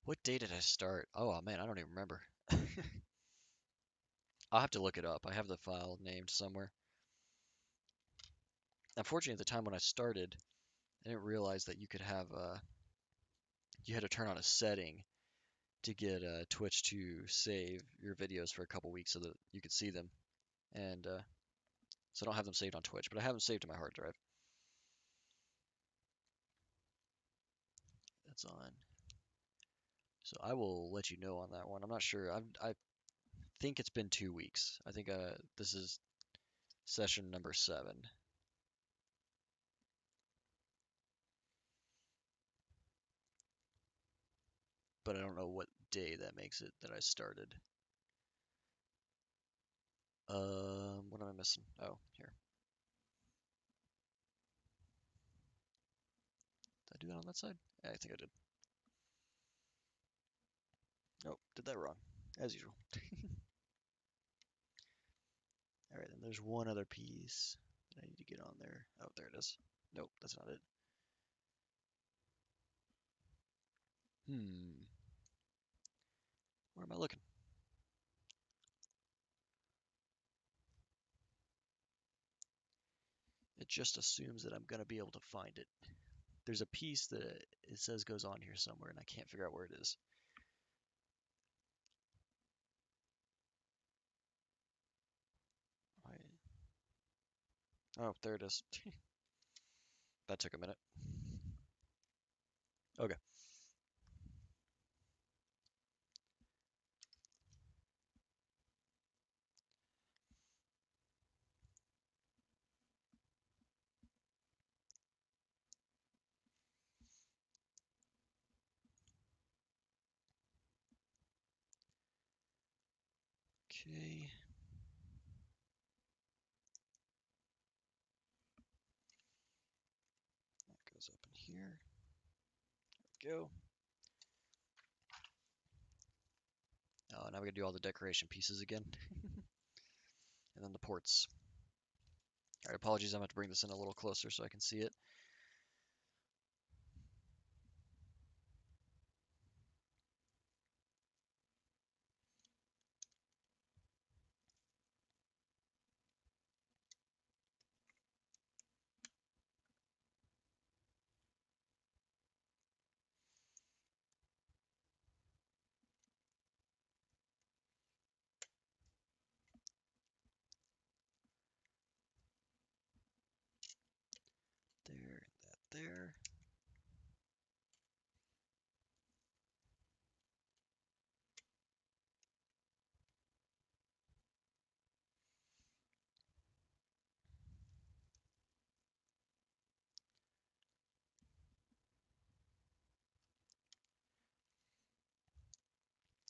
S1: What day did I start? Oh man, I don't even remember. I'll have to look it up. I have the file named somewhere. Unfortunately, at the time when I started, I didn't realize that you could have you had to turn on a setting to get Twitch to save your videos for a couple weeks so that you could see them. And so I don't have them saved on Twitch, but I have them saved to my hard drive. That's on. So I will let you know on that one. I'm not sure. I think it's been 2 weeks. I think this is session number 7. But I don't know what day that makes it that I started. What am I missing? Oh, here. Did I do that on that side? Yeah, I think I did. Nope, did that wrong, as usual. All right, then there's one other piece that I need to get on there. Oh, there it is. Nope, that's not it. Where am I looking? It just assumes that I'm gonna be able to find it. There's a piece that it says goes on here somewhere, and I can't figure out where it is. Oh, there it is. That took a minute. Okay. Okay. That goes up in here. There we go. Oh, now we gotta do all the decoration pieces again. And then the ports. All right, apologies, I'm gonna have to bring this in a little closer so I can see it. there.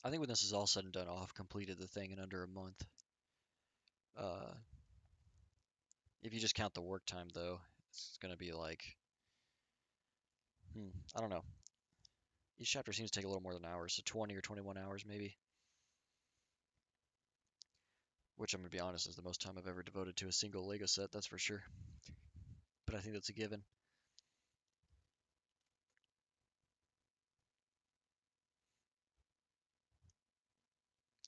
S1: I think when this is all said and done, I'll have completed the thing in under a month. Uh, if you just count the work time, though, it's gonna be like, I don't know. Each chapter seems to take a little more than hours, so 20 or 21 hours maybe. Which I'm gonna be honest is the most time I've ever devoted to a single Lego set, that's for sure. But I think that's a given.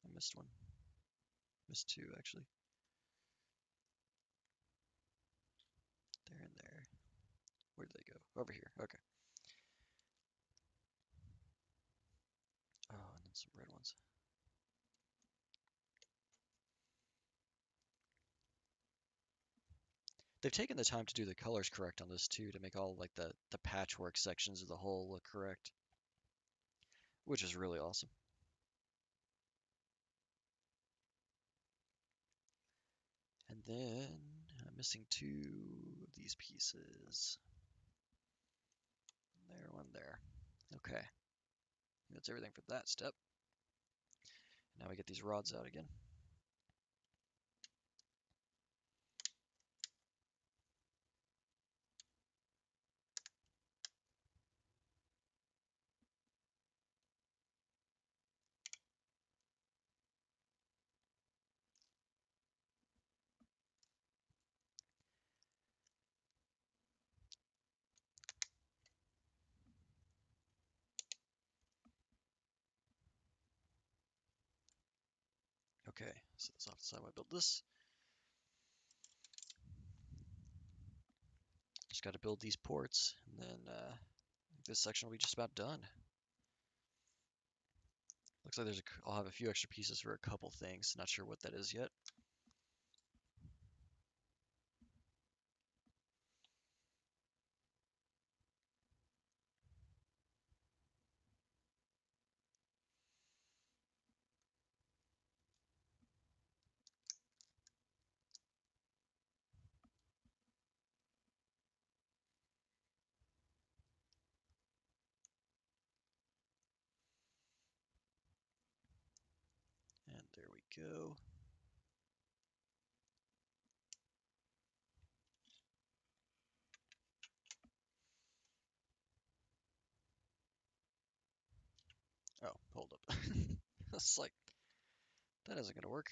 S1: I missed one. Missed two, actually. There and there. Where did they go? Over here. Okay. Oh, and then some red ones. They've taken the time to do the colors correct on this too, to make all like the patchwork sections of the whole look correct, which is really awesome. And then I'm missing two of these pieces. There, one there. Okay, that's everything for that step. Now we get these rods out again. Okay, so that's off the side. I built this. Just got to build these ports, and then this section will be just about done. Looks like I'll have a few extra pieces for a couple things. Not sure what that is yet. And there we go. Oh, hold up. That's like, that isn't gonna work.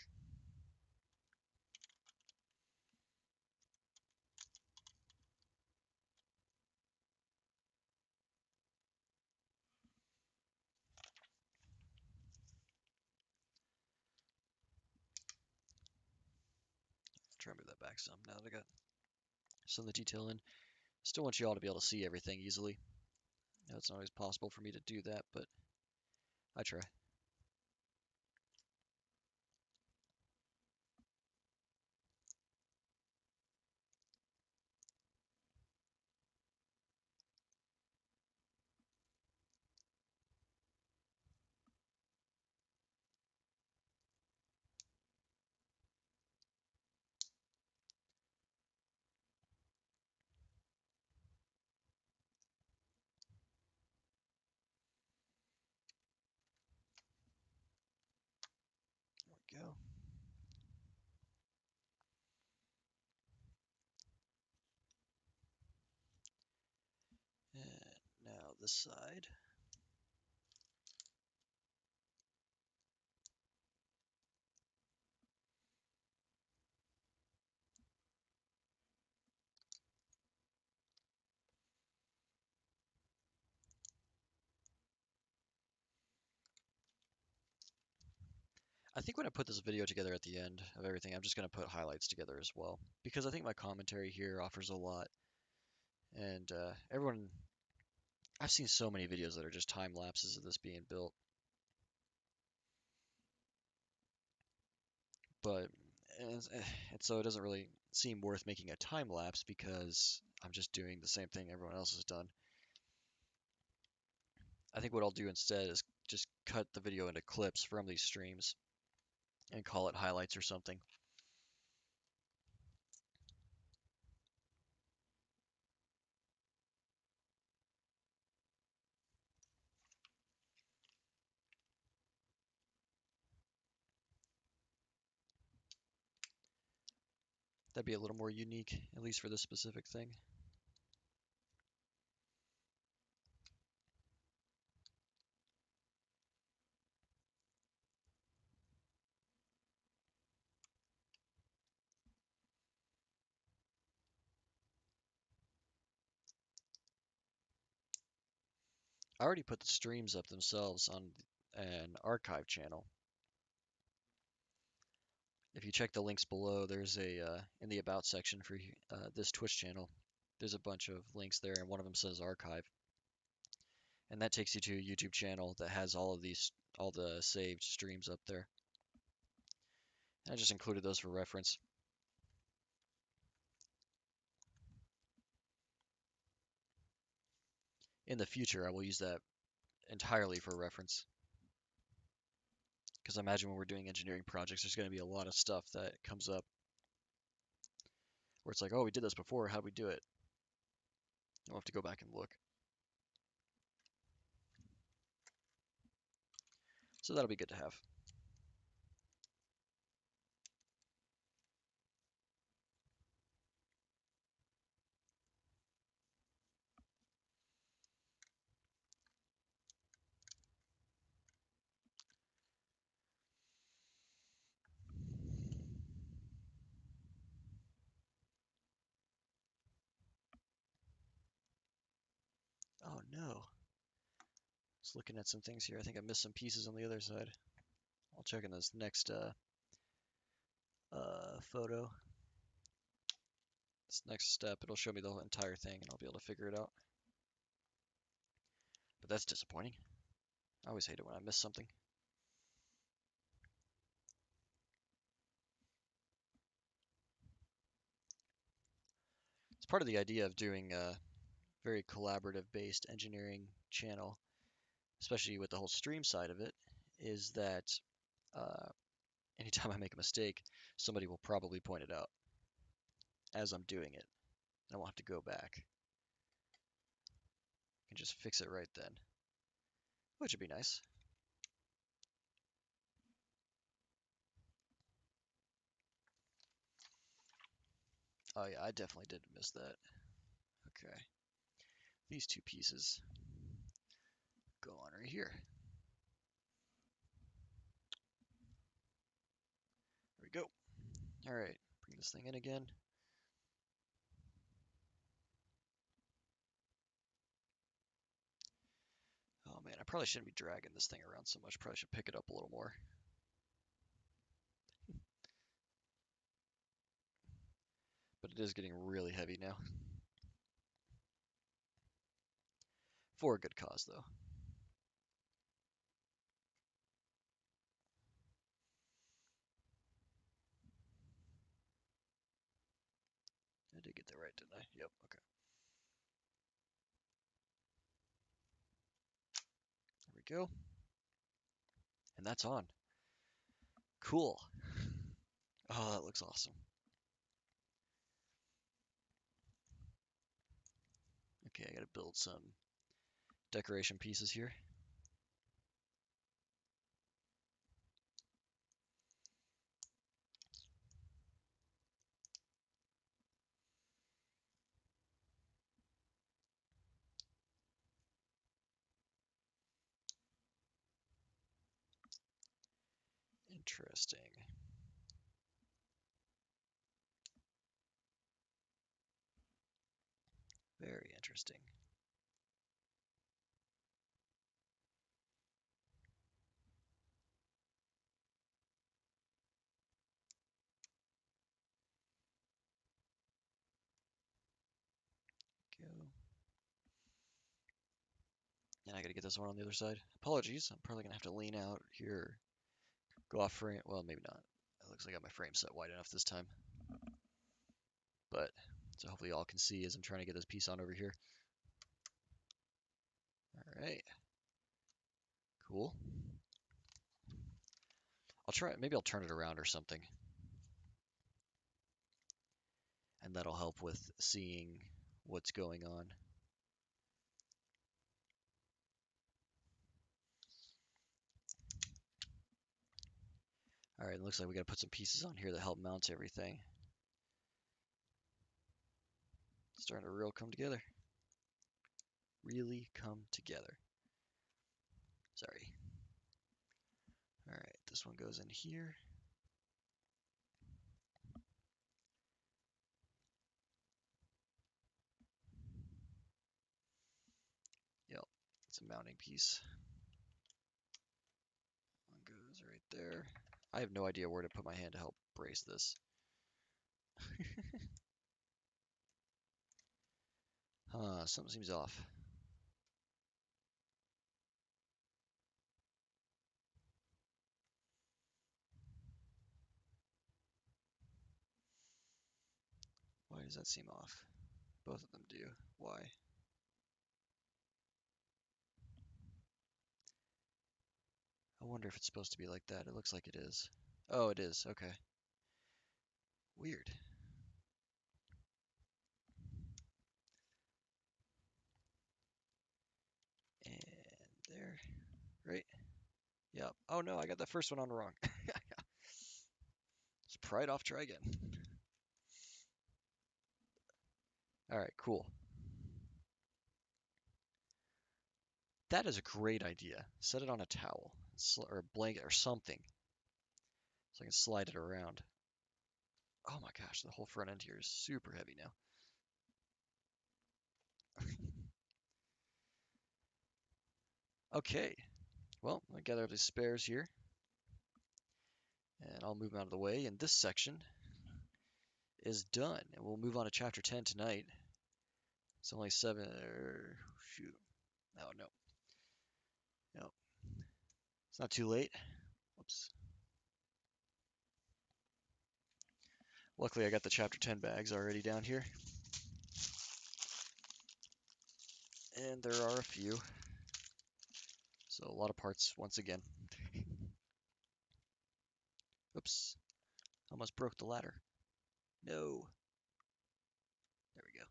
S1: Try to move that back some now that I got some of the detail in. Still want you all to be able to see everything easily. Now it's not always possible for me to do that, but I try. There we go. And now this side. I think when I put this video together at the end of everything, I'm just going to put highlights together as well. Because I think my commentary here offers a lot. And I've seen so many videos that are just time lapses of this being built. But and so it doesn't really seem worth making a time lapse because I'm just doing the same thing everyone else has done. I think what I'll do instead is just cut the video into clips from these streams and call it highlights or something. That'd be a little more unique, at least for this specific thing. I already put the streams up themselves on an archive channel. If you check the links below, there's in the about section for this Twitch channel, there's a bunch of links there, and one of them says archive, and that takes you to a YouTube channel that has all the saved streams up there. And I just included those for reference. In the future, I will use that entirely for reference. Because I imagine when we're doing engineering projects, there's going to be a lot of stuff that comes up where it's like, oh, we did this before, how'd we do it? I'll have to go back and look. So that'll be good to have. Oh no. Just looking at some things here. I think I missed some pieces on the other side. I'll check in this next photo. This next step, it'll show me the entire thing and I'll be able to figure it out. But that's disappointing. I always hate it when I miss something. It's part of the idea of doing a very collaborative based engineering channel, especially with the whole stream side of it, is that uh, anytime I make a mistake, somebody will probably point it out as I'm doing it. And I won't have to go back. I can just fix it right then, which would be nice. Oh yeah, I definitely did miss that. Okay. These two pieces go on right here. There we go. All right, bring this thing in again. Oh man, I probably shouldn't be dragging this thing around so much. Probably should pick it up a little more. But it is getting really heavy now. For a good cause, though. I did get that right, didn't I? Yep, okay. There we go. And that's on. Cool. Oh, that looks awesome. Okay, I gotta build some decoration pieces here. Interesting. Very interesting. Go. And I gotta get this one on the other side. Apologies, I'm probably gonna have to lean out here. Go off frame. Well, maybe not. looks like I got my frame set wide enough this time. But, so hopefully y'all can see as I'm trying to get this piece on over here. All right. Cool. I'll try, maybe I'll turn it around or something. And that'll help with seeing what's going on. All right, it looks like we got to put some pieces on here that help mount everything. It's starting to real come together. Really come together. Sorry. All right, this one goes in here. Yep, it's a mounting piece. One goes right there. I have no idea where to put my hand to help brace this. Something seems off. Why does that seem off? Both of them do. Why? I wonder if it's supposed to be like that. It looks like it is. Oh, it is. Okay. Weird. And there. Right? Yep. Oh no, I got the first one on wrong. Let's pry it off, try again. Alright, cool. That is a great idea. Set it on a towel or a blanket or something so I can slide it around. Oh my gosh, the whole front end here is super heavy now. Okay, well, I gather the spares here and I'll move them out of the way. And this section is done. And we'll move on to chapter 10 tonight. It's only 7, shoot. Oh, no. No. It's not too late. Whoops. Luckily, I got the chapter 10 bags already down here. And there are a few. So a lot of parts once again. Oops. Almost broke the ladder. No. There we go.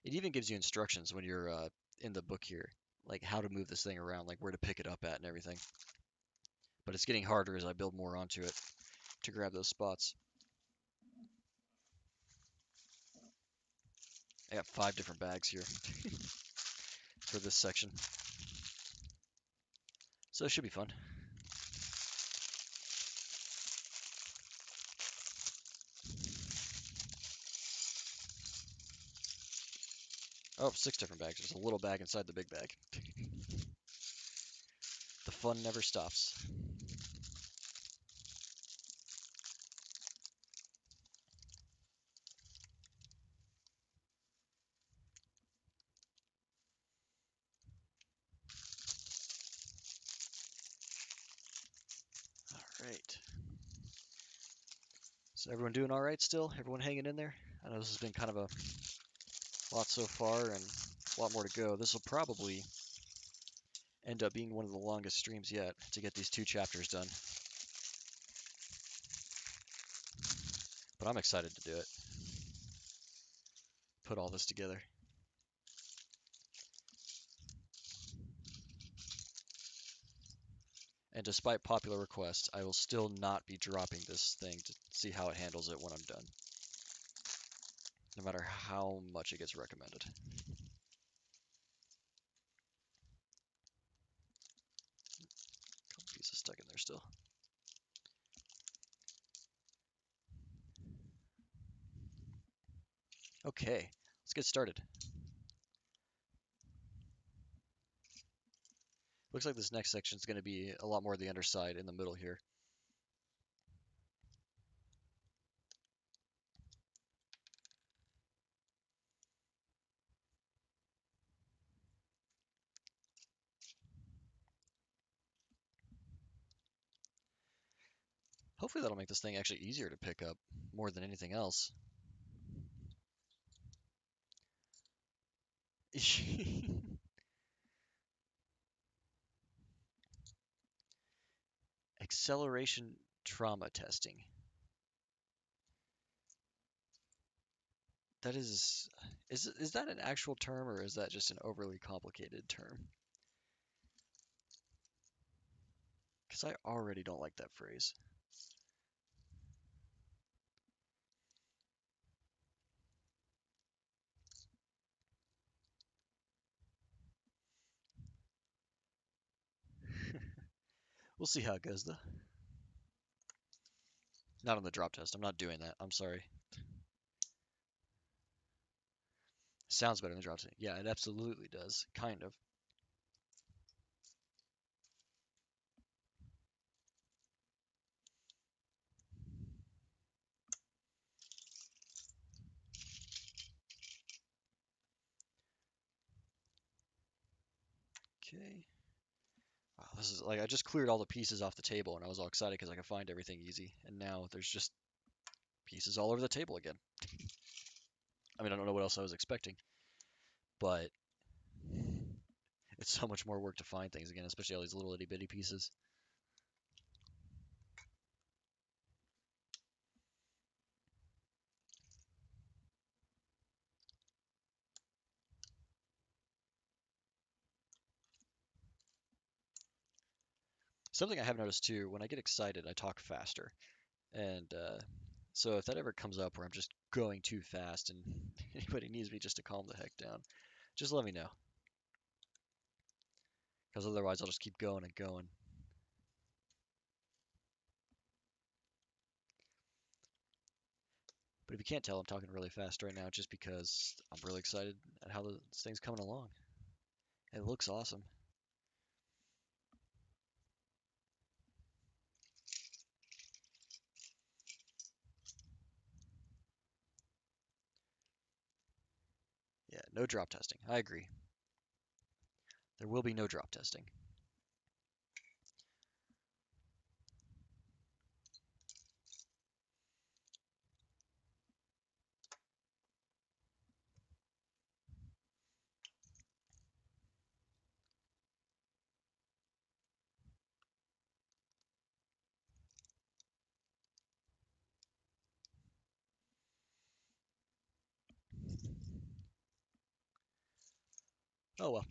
S1: It even gives you instructions when you're in the book here, like how to move this thing around, like where to pick it up at and everything. But it's getting harder as I build more onto it to grab those spots. I got 5 different bags here for this section. So it should be fun. Oh, 6 different bags. There's a little bag inside the big bag. The fun never stops. All right. So everyone doing all right still? Everyone hanging in there? I know this has been kind of a lot so far and a lot more to go. This will probably end up being one of the longest streams yet to get these 2 chapters done. But I'm excited to do it. Put all this together. And despite popular requests, I will still not be dropping this thing to see how it handles it when I'm done. No matter how much it gets recommended. Couple pieces stuck in there still. Okay, let's get started. Looks like this next section is going to be a lot more of the underside in the middle here. Hopefully that'll make this thing actually easier to pick up more than anything else. Acceleration trauma testing. That is that an actual term or is that just an overly complicated term? Because I already don't like that phrase. We'll see how it goes though. Not on the drop test. I'm not doing that. I'm sorry. Sounds better than the drop test. Yeah, it absolutely does. Kind of. Okay. Wow, this is like I just cleared all the pieces off the table and I was all excited because I could find everything easy. And now there's just pieces all over the table again. I mean, I don't know what else I was expecting, but it's so much more work to find things again, especially all these little itty bitty pieces. Something I have noticed too, when I get excited, I talk faster. And so if that ever comes up where I'm just going too fast and anybody needs me just to calm the heck down, just let me know. Because otherwise I'll just keep going and going. But if you can't tell, I'm talking really fast right now just because I'm really excited at how this thing's coming along. It looks awesome. Yeah, no drop testing. I agree. There will be no drop testing. Oh well.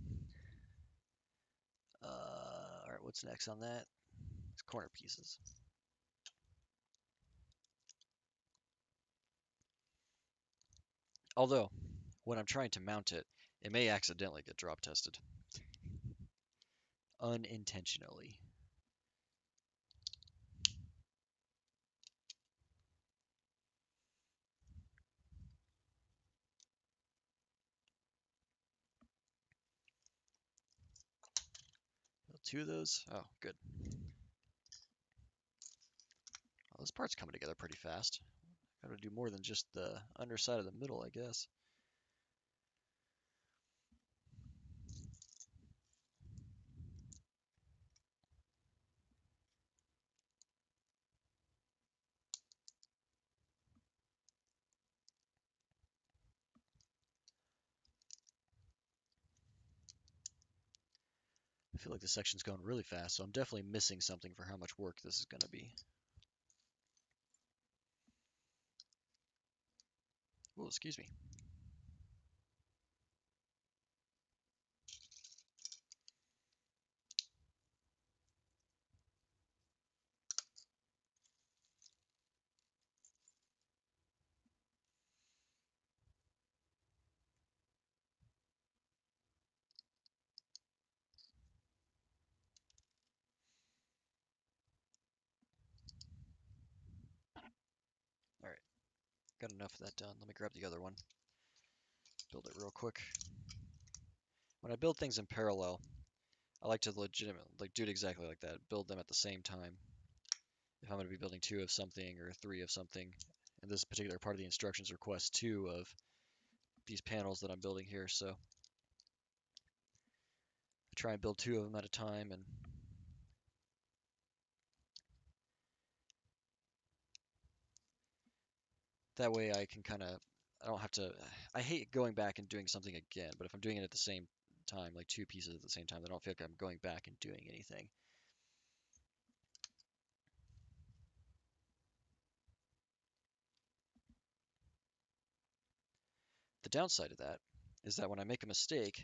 S1: Alright, what's next on that? It's corner pieces. Although, when I'm trying to mount it, it may accidentally get drop tested. Unintentionally. Two of those? Oh, good. Well, this part's coming together pretty fast. Gotta do more than just the underside of the middle, I guess. I feel like this section's going really fast, so I'm definitely missing something for how much work this is gonna be. Oh, excuse me. Alright, got enough of that done. Let me grab the other one. Build it real quick. When I build things in parallel, I like to legitimately do it exactly like that. Build them at the same time. If I'm going to be building two of something or three of something, and this particular part of the instructions requests two of these panels that I'm building here, so I try and build two of them at a time and That way I can kind of, I don't have to, I hate going back and doing something again, but if I'm doing it at the same time, like two pieces at the same time, then I don't feel like I'm going back and doing anything. The downside of that is that when I make a mistake,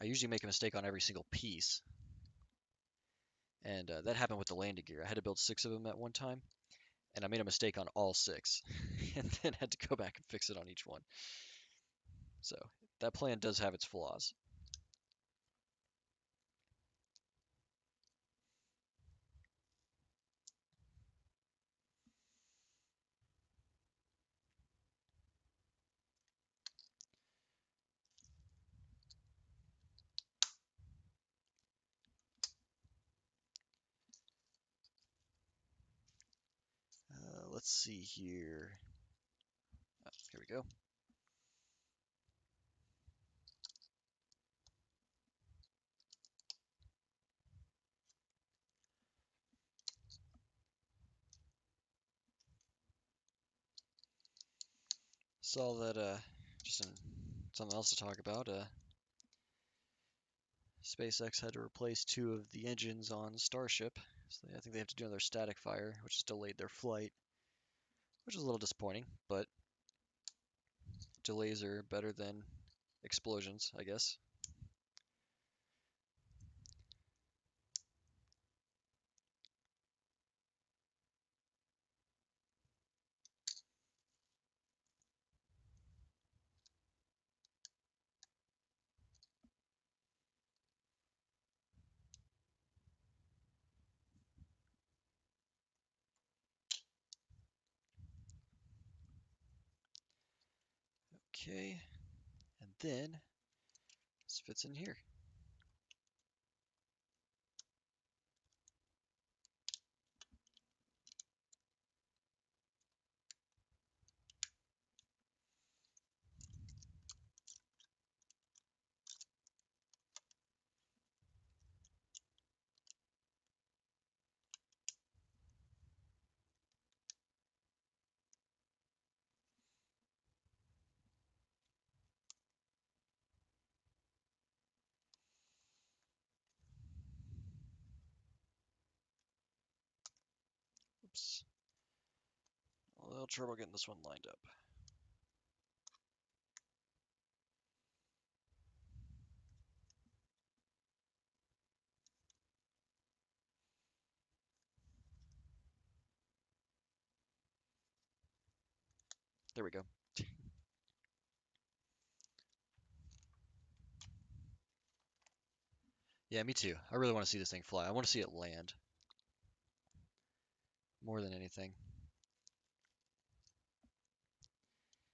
S1: I usually make a mistake on every single piece. And that happened with the landing gear. I had to build 6 of them at one time, and I made a mistake on all 6, and then had to go back and fix it on each one. So that plan does have its flaws. Let's see here. Oh, here we go. Saw that just something else to talk about. SpaceX had to replace 2 of the engines on Starship. So I think they have to do another static fire, which has delayed their flight, which is a little disappointing, but delays are better than explosions, I guess. Okay, and then this fits in here. Oops. A little trouble getting this one lined up. There we go. Yeah, me too. I really want to see this thing fly. I want to see it land more than anything.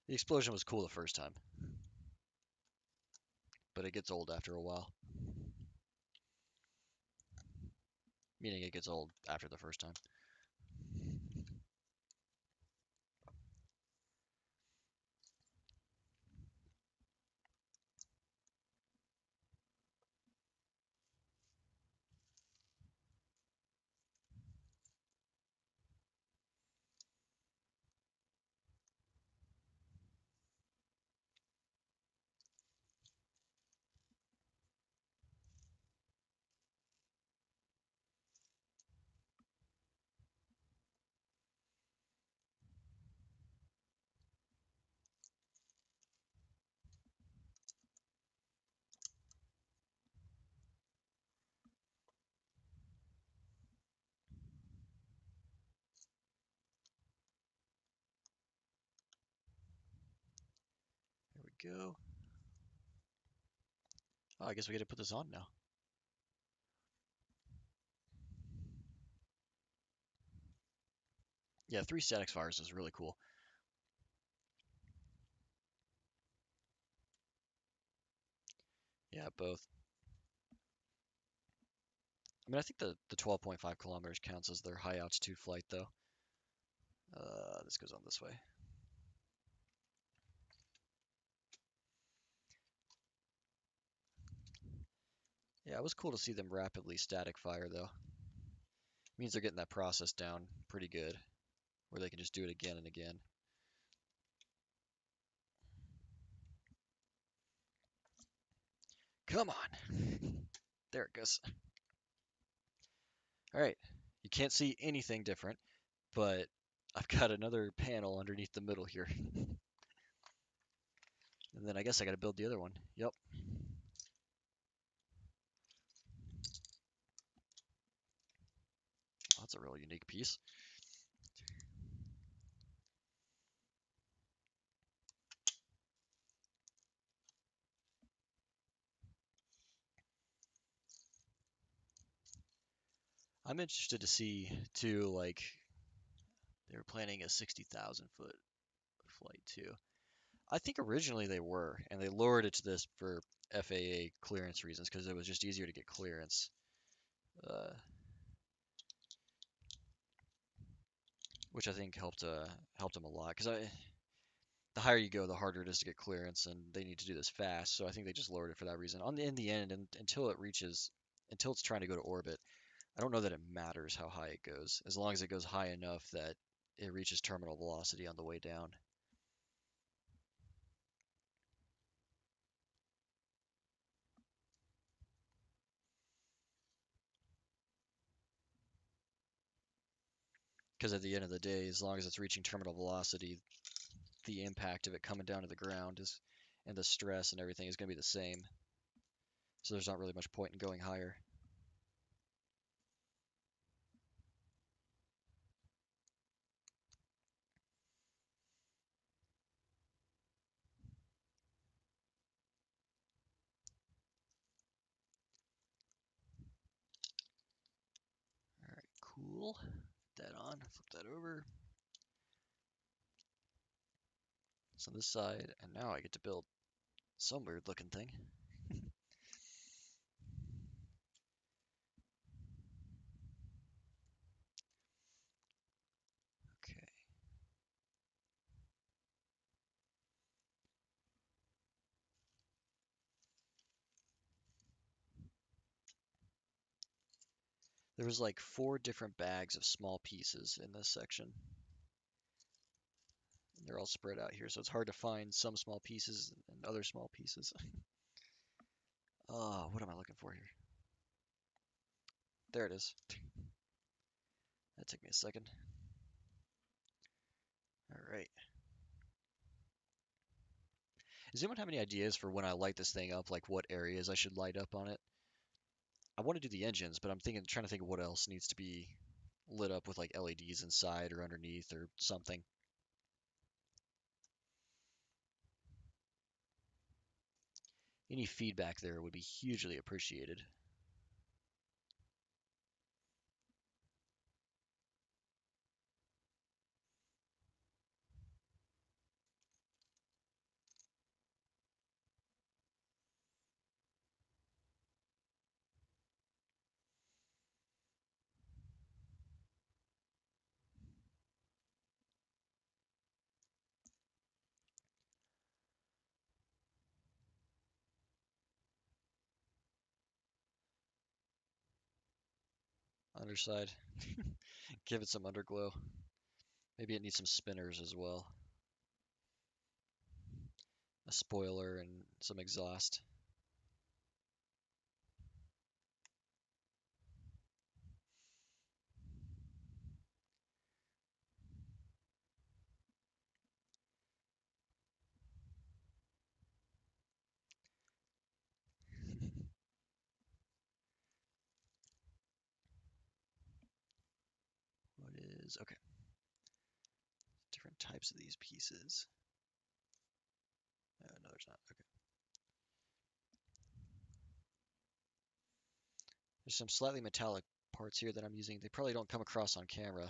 S1: The explosion was cool the first time, but it gets old after a while. Meaning it gets old after the first time. There we go. Oh, I guess we get to put this on now. Yeah, 3 static fires is really cool. Yeah, both. I mean, I think the 12.5 kilometers counts as their high altitude flight, though. This goes on this way. Yeah, it was cool to see them rapidly static fire, though. It means they're getting that process down pretty good, where they can just do it again and again. Come on. There it goes. All right. You can't see anything different, but I've got another panel underneath the middle here. And then I guess I got to build the other one. Yep. That's a real unique piece. I'm interested to see too, like they were planning a 60,000 foot flight too. I think originally they were, and they lowered it to this for FAA clearance reasons because it was just easier to get clearance. Uh, which I think helped them a lot because the higher you go, the harder it is to get clearance, and they need to do this fast. So I think they just lowered it for that reason. In the end, and until it's trying to go to orbit, I don't know that it matters how high it goes, as long as it goes high enough that it reaches terminal velocity on the way down. Because at the end of the day, as long as it's reaching terminal velocity, the impact of it coming down to the ground is, and the stress and everything is going to be the same. So there's not really much point in going higher. All right, cool. Put that on, flip that over. It's on this side, and now I get to build some weird looking thing. Okay. There was like 4 different bags of small pieces in this section. They're all spread out here, so it's hard to find some small pieces and other small pieces. What am I looking for here? There it is. That took me a second. All right. Does anyone have any ideas for when I light this thing up, like what areas I should light up on it? I want to do the engines, but trying to think of what else needs to be lit up with like LEDs inside or underneath or something. Any feedback there would be hugely appreciated. Underside. Give it some underglow. Maybe it needs some spinners as well. A spoiler and some exhaust. What is, okay, different types of these pieces. No, there's not. Okay. There's some slightly metallic parts here that I'm using. They probably don't come across on camera,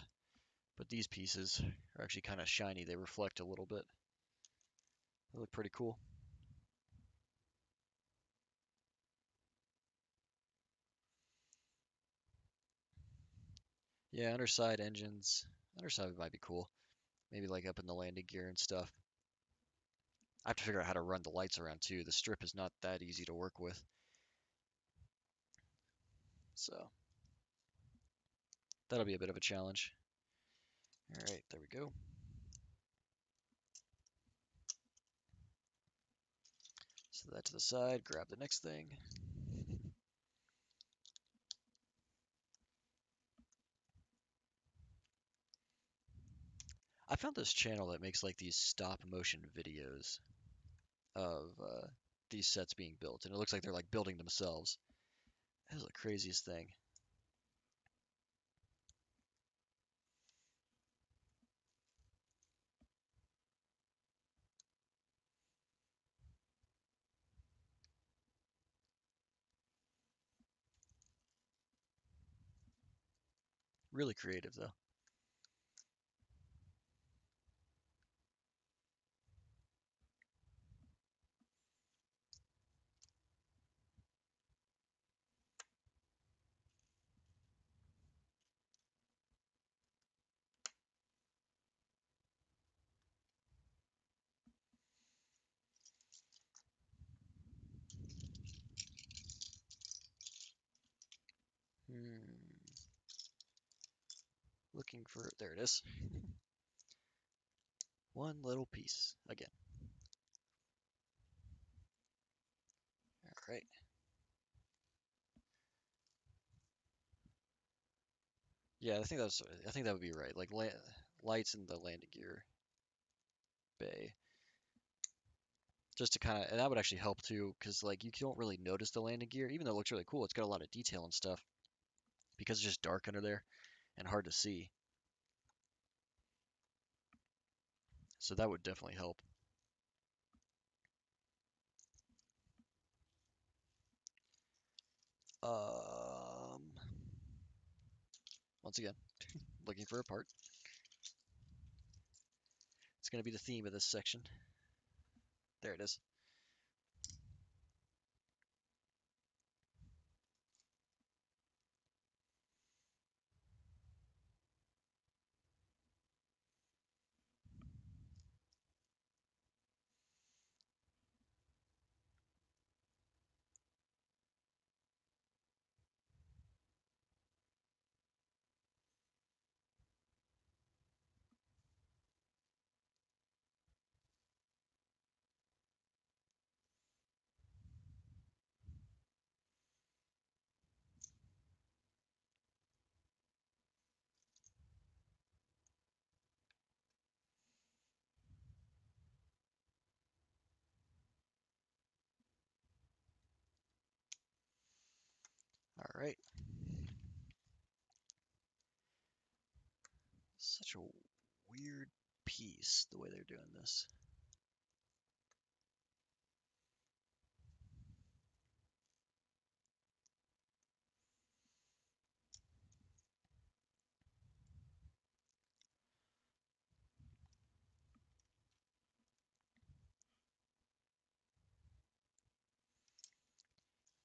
S1: but these pieces are actually kind of shiny. They reflect a little bit. They look pretty cool. Yeah, underside engines. Underside might be cool. Maybe like up in the landing gear and stuff. I have to figure out how to run the lights around too. The strip is not that easy to work with. So that'll be a bit of a challenge. All right, there we go. So Set that to the side, grab the next thing. I found this channel that makes like these stop motion videos of these sets being built, and it looks like they're like building themselves. That is the craziest thing. Really creative though. Hmm. Looking for, there it is. One little piece again. All right. Yeah, I think that would be right. Like lights in the landing gear bay, just to kind of, and that would actually help too, because like you don't really notice the landing gear, even though it looks really cool. It's got a lot of detail and stuff because it's just dark under there and hard to see. So that would definitely help. Um, Once again, looking for a part. It's going to be the theme of this section. There it is. All right. Such a weird piece the way they're doing this.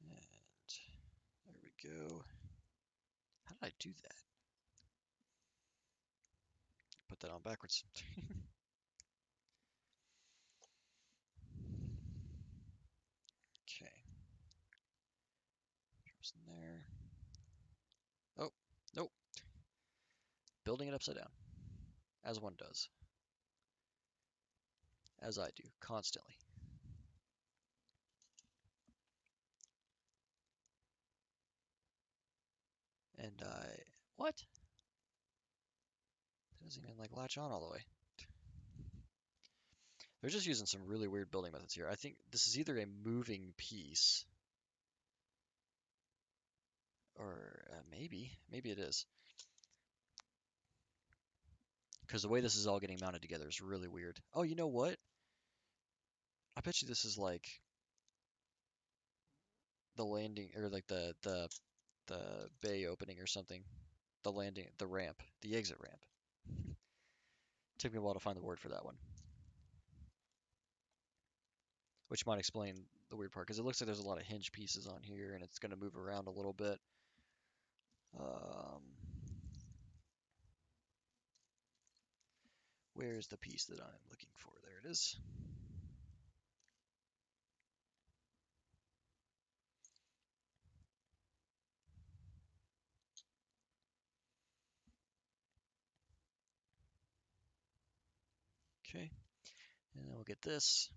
S1: And there we go. How did I do that? Put that on backwards. Okay. Drops in there. Oh, nope. Building it upside down, as one does. As I do, constantly. And what? That doesn't even like latch on all the way. They're just using some really weird building methods here. I think this is either a moving piece, or maybe it is. Because the way this is all getting mounted together is really weird. Oh, you know what? I bet you this is like the landing, or like the bay opening or something. The landing, the ramp, the exit ramp. Took me a while to find the word for that one, which might explain the weird part, because it looks like there's a lot of hinge pieces on here, and it's going to move around a little bit. Um, where's the piece that I'm looking for? There it is. Okay, and then we'll get this.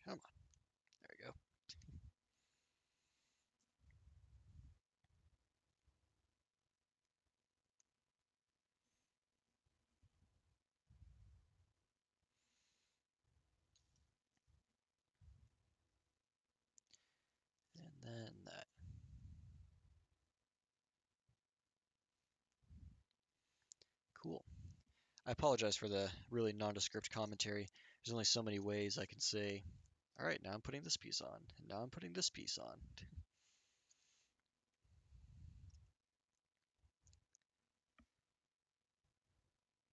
S1: Come on. There we go. And then that. Cool. I apologize for the really nondescript commentary. There's only so many ways I can say, all right, now I'm putting this piece on, and now I'm putting this piece on.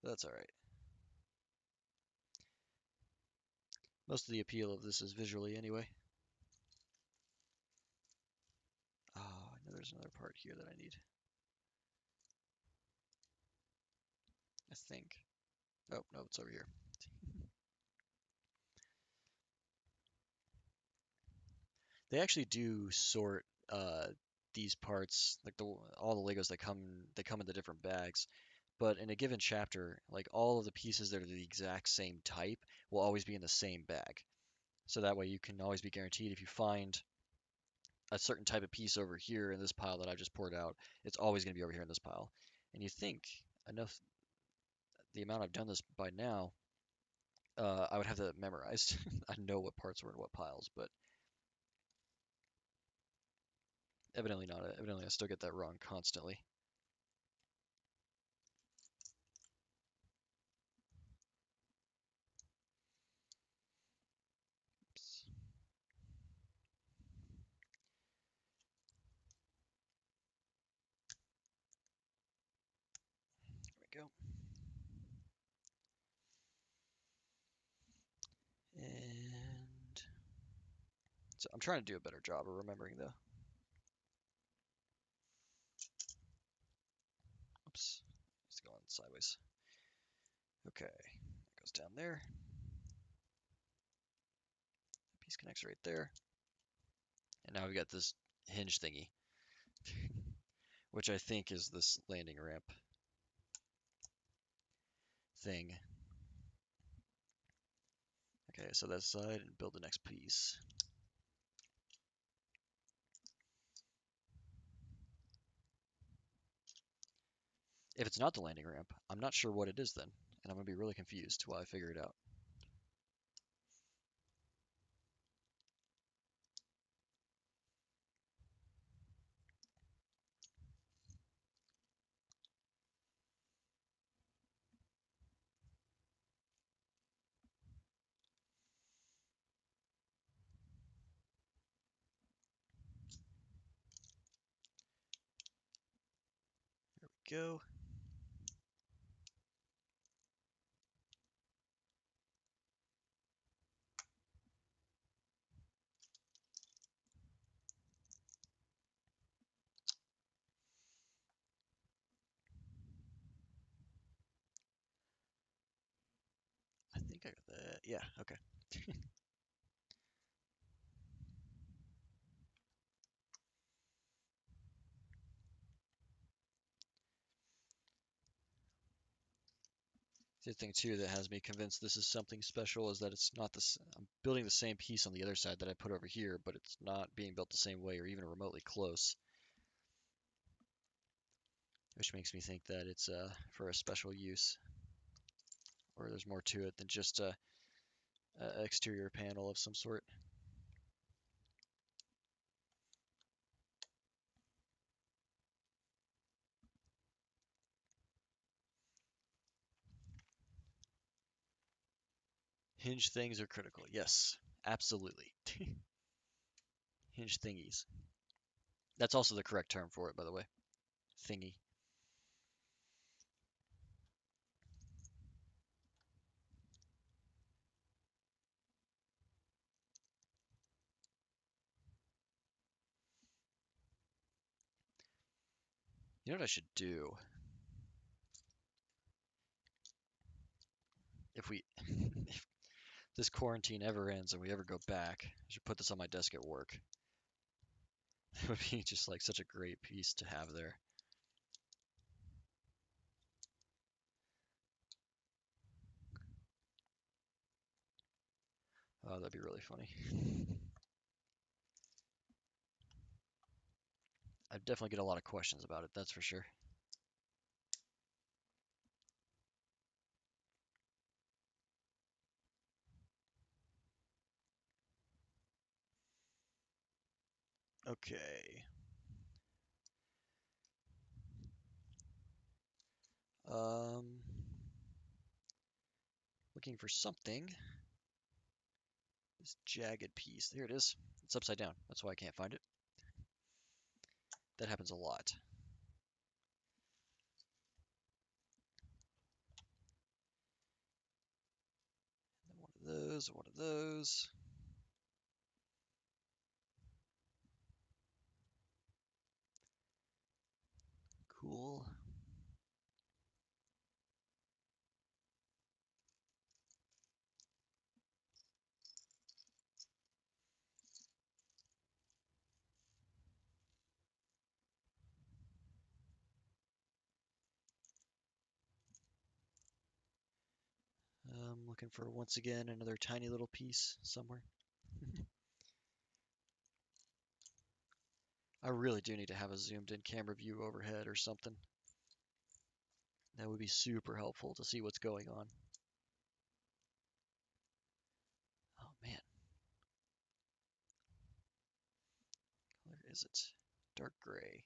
S1: But that's all right. Most of the appeal of this is visually anyway. Oh, I know there's another part here that I need. I think. Oh, no, it's over here. They actually do sort these parts, like all the Legos that come in the different bags. But in a given chapter, like all of the pieces that are the exact same type will always be in the same bag. So that way you can always be guaranteed if you find a certain type of piece over here in this pile that I just poured out, it's always going to be over here in this pile. And you think enough, the amount I've done this by now, I would have that memorized. I know what parts were in what piles, but evidently not. Evidently I still get that wrong constantly. Oops. There we go. And so I'm trying to do a better job of remembering though. Oops, it's going sideways. Okay, it goes down there. The piece connects right there. And now we've got this hinge thingy, which I think is this landing ramp thing. Okay, so that side and build the next piece. If it's not the landing ramp, I'm not sure what it is then, and I'm going to be really confused while I figure it out. Here we go. I think I got that. Yeah, okay. The thing too that has me convinced this is something special is that it's not this. I'm building the same piece on the other side that I put over here, but it's not being built the same way or even remotely close. Which makes me think that it's for a special use, or there's more to it than just a exterior panel of some sort. Hinge things are critical. Yes, absolutely. Hinge thingies. That's also the correct term for it, by the way. Thingy. You know what I should do? If we, if this quarantine ever ends and we ever go back, I should put this on my desk at work. It would be just like such a great piece to have there. Oh, that'd be really funny. I'd definitely get a lot of questions about it, that's for sure. Okay. Um, Looking for something. This jagged piece. There it is. It's upside down. That's why I can't find it. That happens a lot. One of those, one of those. Cool. I'm looking for, once again, another tiny little piece somewhere. I really do need to have a zoomed in camera view overhead or something. That would be super helpful to see what's going on. Oh man, where is it? Dark gray.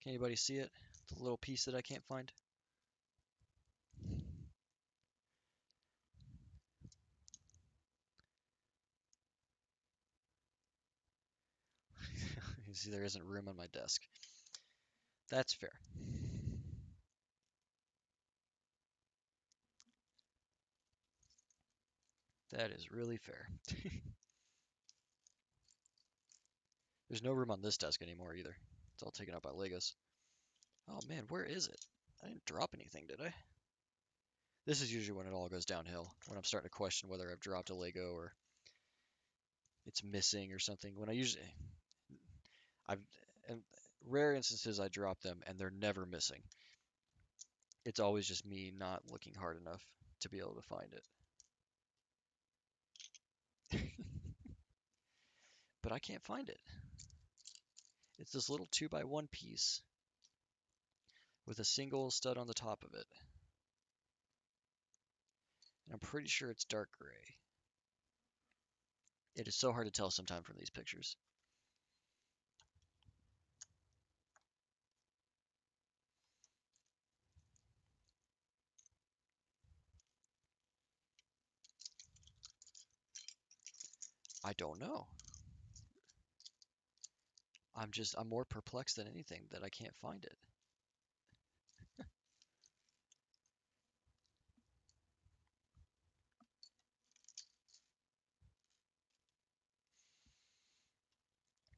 S1: Can anybody see it? The little piece that I can't find? You see, there isn't room on my desk. That's fair. That is really fair. There's no room on this desk anymore either. It's all taken up by Legos. Oh man, where is it? I didn't drop anything, did I? This is usually when it all goes downhill, when I'm starting to question whether I've dropped a Lego or it's missing or something. When I usually, I've, in rare instances I drop them and they're never missing. It's always just me not looking hard enough to be able to find it. But I can't find it. It's this little 2x1 piece with a single stud on the top of it. And I'm pretty sure it's dark gray. It is so hard to tell sometimes from these pictures. I don't know. I'm more perplexed than anything that I can't find it.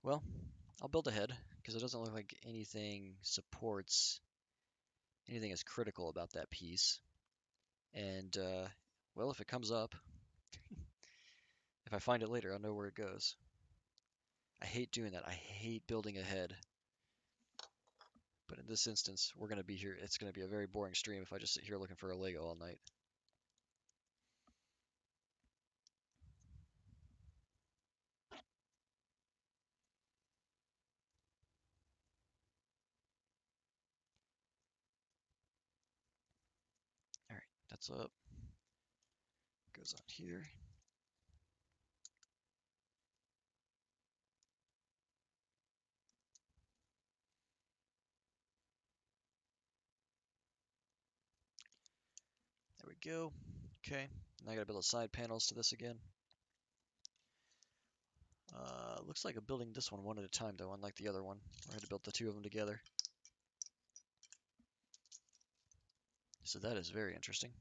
S1: Well, I'll build ahead because it doesn't look like anything supports anything is critical about that piece. And, well, if it comes up, if I find it later, I'll know where it goes. I hate doing that. I hate building ahead. But in this instance, we're going to be here. It's going to be a very boring stream if I just sit here looking for a Lego all night. All right, that's up. Goes on here. There we go. Okay, now I gotta build the side panels to this again. Looks like I'm building this one at a time though, unlike the other one, where I had to build the two of them together. So that is very interesting.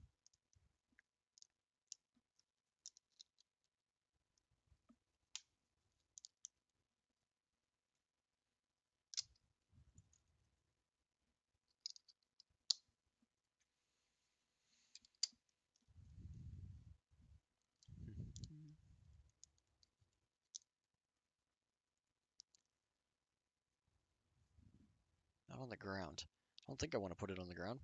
S1: Not on the ground. don't think I want to put it on the ground.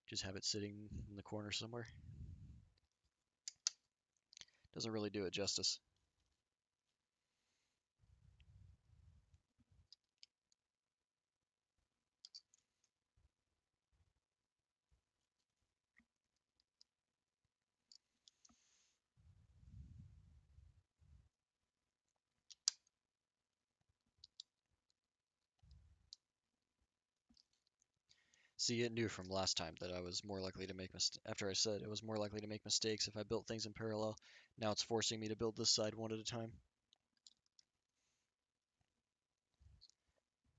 S1: Just have it sitting in the corner somewhere. Doesn't really do it justice. See, it knew from last time that I was more likely to make after I said it was more likely to make mistakes if I built things in parallel. Now it's forcing me to build this side one at a time.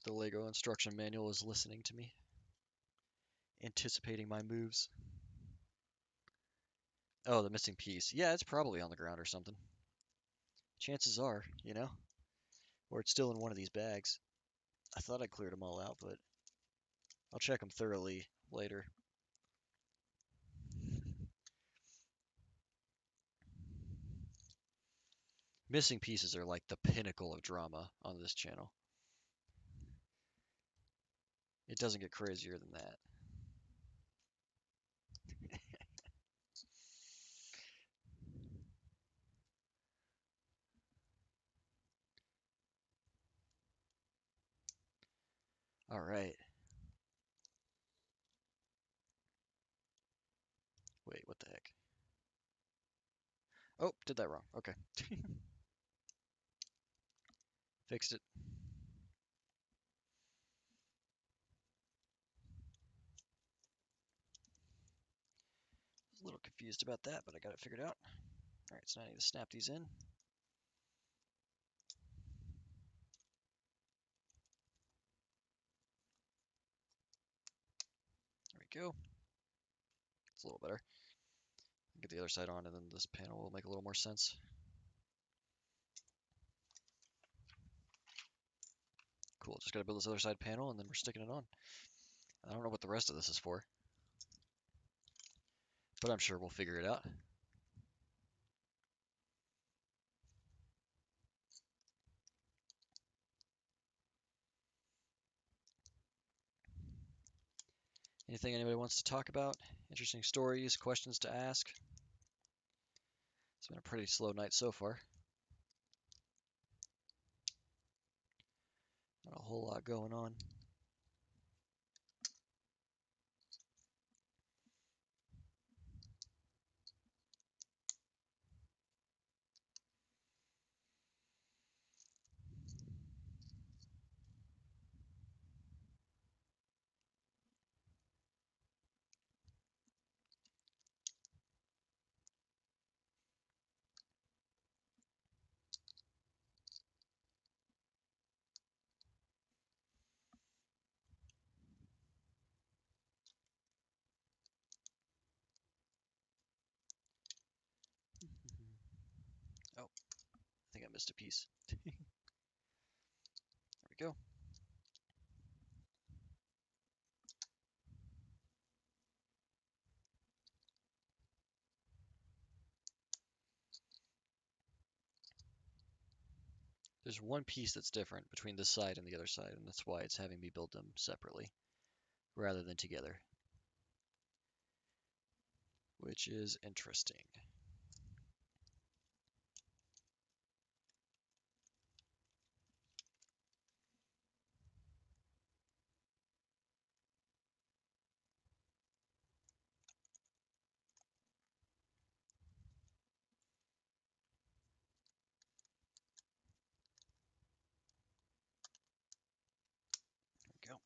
S1: The Lego instruction manual is listening to me, anticipating my moves. Oh, the missing piece. Yeah, it's probably on the ground or something. Chances are, you know? Or it's still in one of these bags. I thought I cleared them all out, but I'll check them thoroughly later. Missing pieces are like the pinnacle of drama on this channel. It doesn't get crazier than that. All right. Wait, what the heck? Oh, did that wrong. Okay. Fixed it. A little confused about that, but I got it figured out. All right, so now I need to snap these in. There we go. It's a little better. Get the other side on, and then this panel will make a little more sense. Cool, just gotta build this other side panel, and then we're sticking it on. I don't know what the rest of this is for, but I'm sure we'll figure it out. Anything anybody wants to talk about? Interesting stories, questions to ask? It's been a pretty slow night so far. Not a whole lot going on. Oh, I think I missed a piece. There we go. There's one piece that's different between this side and the other side, and that's why it's having me build them separately rather than together, which is interesting. There we go.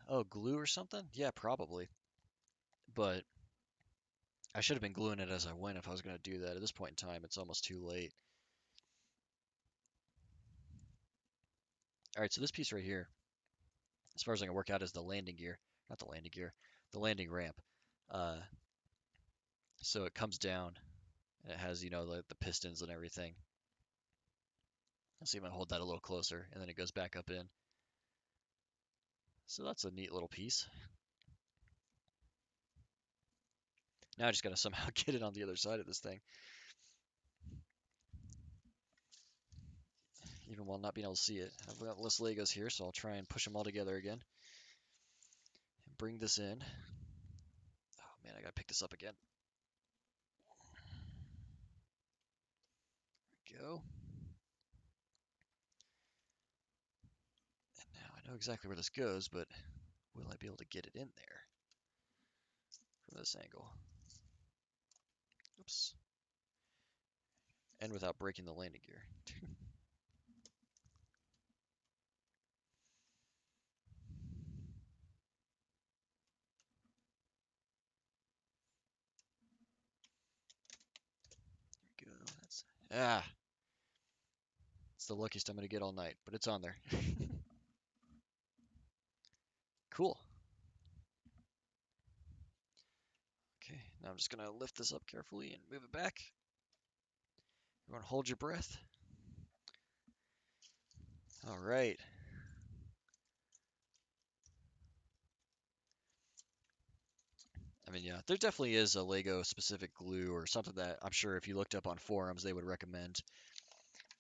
S1: Oh, glue or something? Yeah, probably. But I should have been gluing it as I went if I was going to do that. At this point in time, it's almost too late. All right, so this piece right here, as far as I can work out, is the landing gear. Not the landing gear, the landing ramp. Uh, so it comes down, and it has, the pistons and everything. Let's see if I hold that a little closer, and then it goes back up in. So that's a neat little piece. Now I just got to somehow get it on the other side of this thing. even while not being able to see it. I've got less Legos here, so I'll try and push them all together again and bring this in. Oh man, I gotta pick this up again. There we go. And now I know exactly where this goes, but will I be able to get it in there from this angle? Oops. And without breaking the landing gear. Go. It's the luckiest I'm gonna get all night, but it's on there. Cool. Okay, now I'm just gonna lift this up carefully and move it back. Everyone hold your breath. All right. I mean, yeah, there definitely is a Lego specific glue or something that I'm sure if you looked up on forums they would recommend.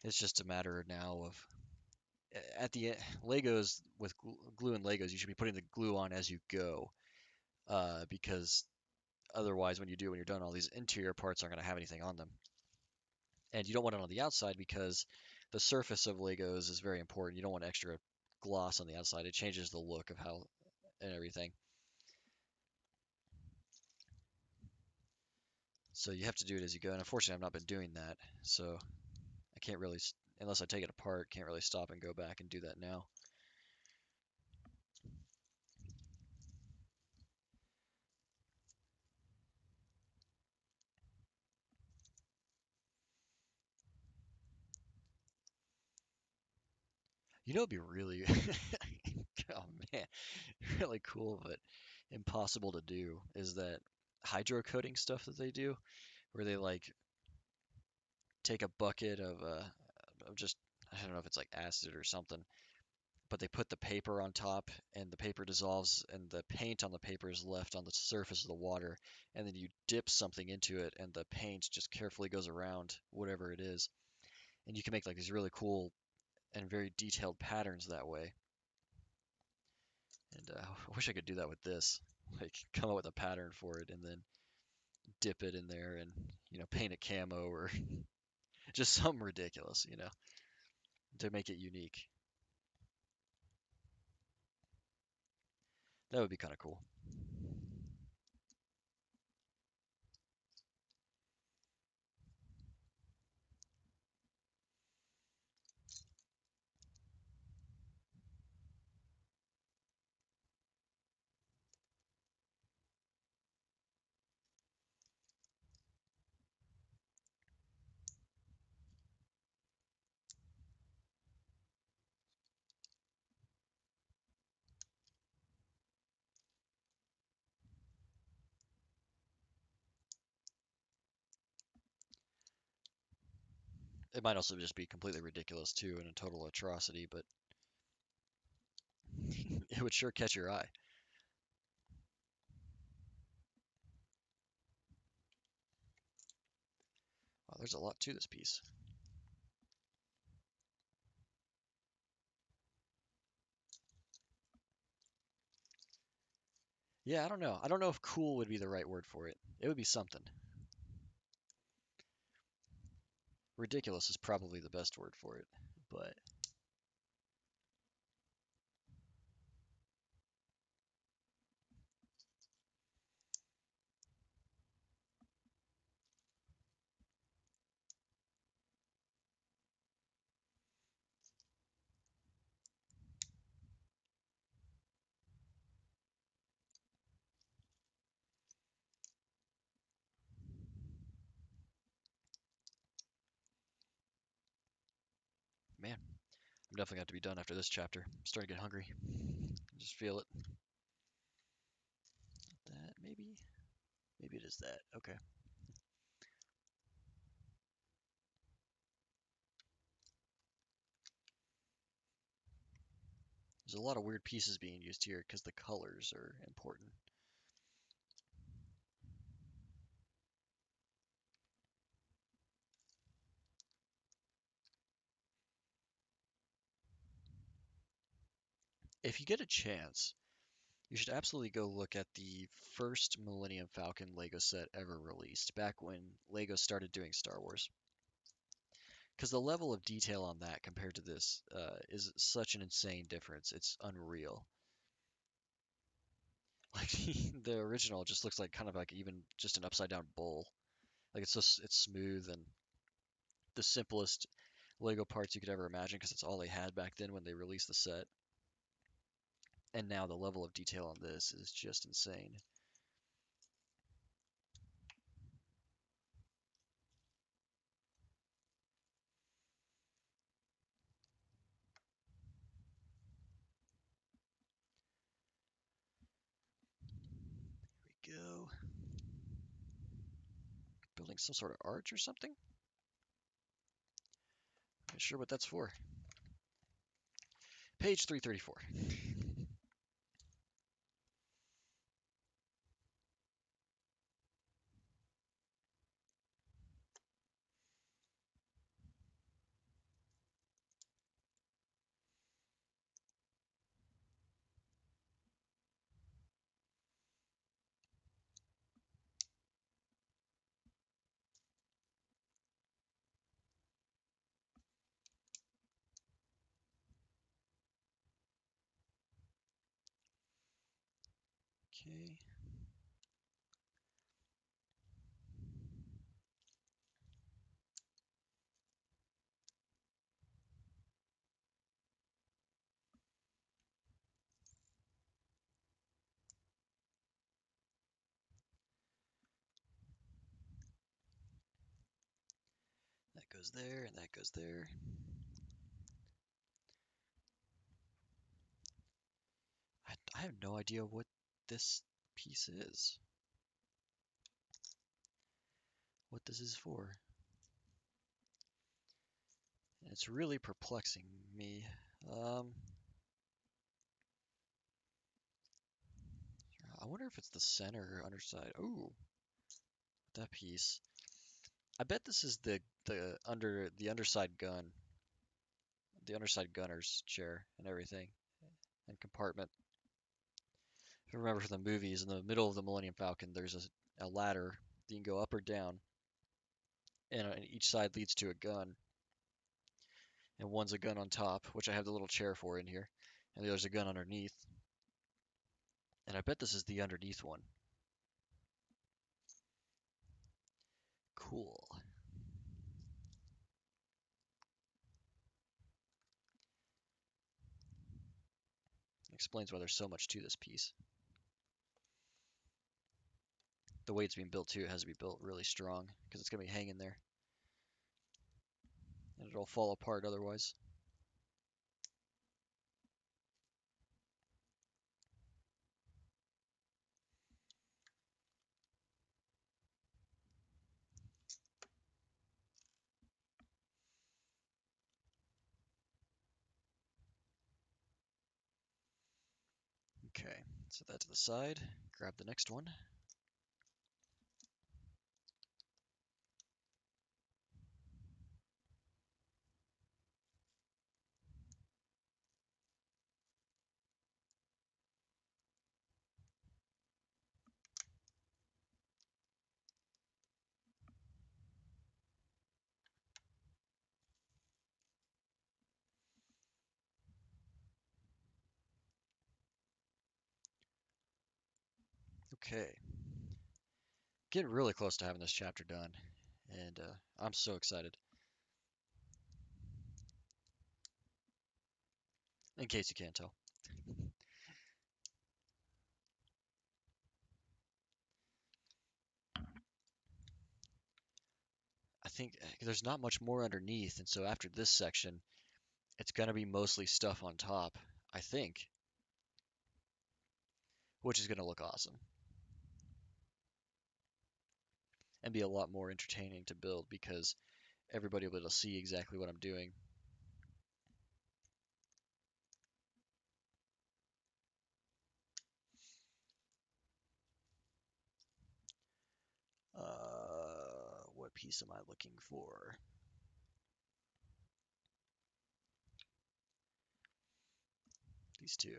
S1: It's just a matter now of at the Legos with glue and Legos, you should be putting the glue on as you go, because otherwise, when you're done, all these interior parts aren't going to have anything on them, and you don't want it on the outside because the surface of Legos is very important. You don't want extra gloss on the outside. It changes the look of how and everything. So you have to do it as you go, and unfortunately, I've not been doing that, so I can't really, unless I take it apart, can't really stop and go back and do that now. You know, it'd be really, oh man, really cool, but impossible to do is that hydrocoating stuff that they do, where they like take a bucket of just, I don't know if it's like acid or something, but they put the paper on top and the paper dissolves and the paint on the paper is left on the surface of the water, and then you dip something into it and the paint just carefully goes around whatever it is, and you can make like these really cool and very detailed patterns that way. And I wish I could do that with this, like come up with a pattern for it and then dip it in there and paint a camo or just something ridiculous, to make it unique. That would be kind of cool. It might also just be completely ridiculous too and a total atrocity, but it would sure catch your eye. Wow, there's a lot to this piece. Yeah, I don't know. I don't know if cool would be the right word for it. It would be something. Ridiculous is probably the best word for it, but man, I'm definitely going to be done after this chapter. I'm starting to get hungry. I just feel it. That maybe, maybe it is that. Okay. There's a lot of weird pieces being used here because the colors are important. If you get a chance, you should absolutely go look at the first Millennium Falcon Lego set ever released, back when Lego started doing Star Wars. Because the level of detail on that compared to this is such an insane difference. It's unreal. Like the original just looks like kind of like even just an upside down bowl. Like it's smooth and the simplest Lego parts you could ever imagine because it's all they had back then when they released the set. And now the level of detail on this is just insane. Here we go. Building some sort of arch or something? Not sure what that's for. Page 334. Okay. That goes there and that goes there. I have no idea what this piece is. What this is for. And it's really perplexing me. I wonder if it's the center or underside. Ooh, that piece. I bet this is the underside gun, the underside gunner's chair and everything, and compartment. If you remember from the movies, in the middle of the Millennium Falcon, there's a ladder that you can go up or down, and each side leads to a gun. And one's a gun on top, which I have the little chair for in here, and the other's a gun underneath. And I bet this is the underneath one. Cool. Explains why there's so much to this piece. The way it's being built too, it has to be built really strong because it's gonna be hanging there, and it'll fall apart otherwise. Okay, set that to the side. Grab the next one. Okay, getting really close to having this chapter done, and I'm so excited. In case you can't tell. I think there's not much more underneath, and so after this section, it's gonna be mostly stuff on top, I think, which is gonna look awesome and be a lot more entertaining to build because everybody will be able to see exactly what I'm doing. What piece am I looking for? these two.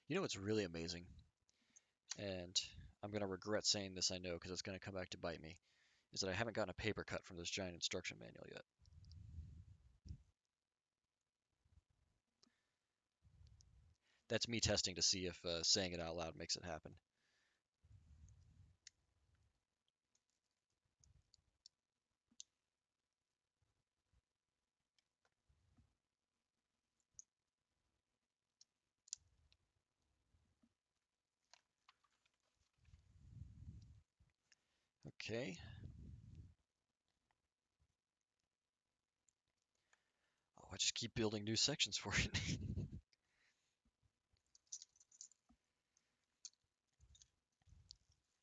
S1: You know what's really amazing? And I'm going to regret saying this, I know, because it's going to come back to bite me, is that I haven't gotten a paper cut from this giant instruction manual yet. That's me testing to see if saying it out loud makes it happen. Okay. Oh, I just keep building new sections for it.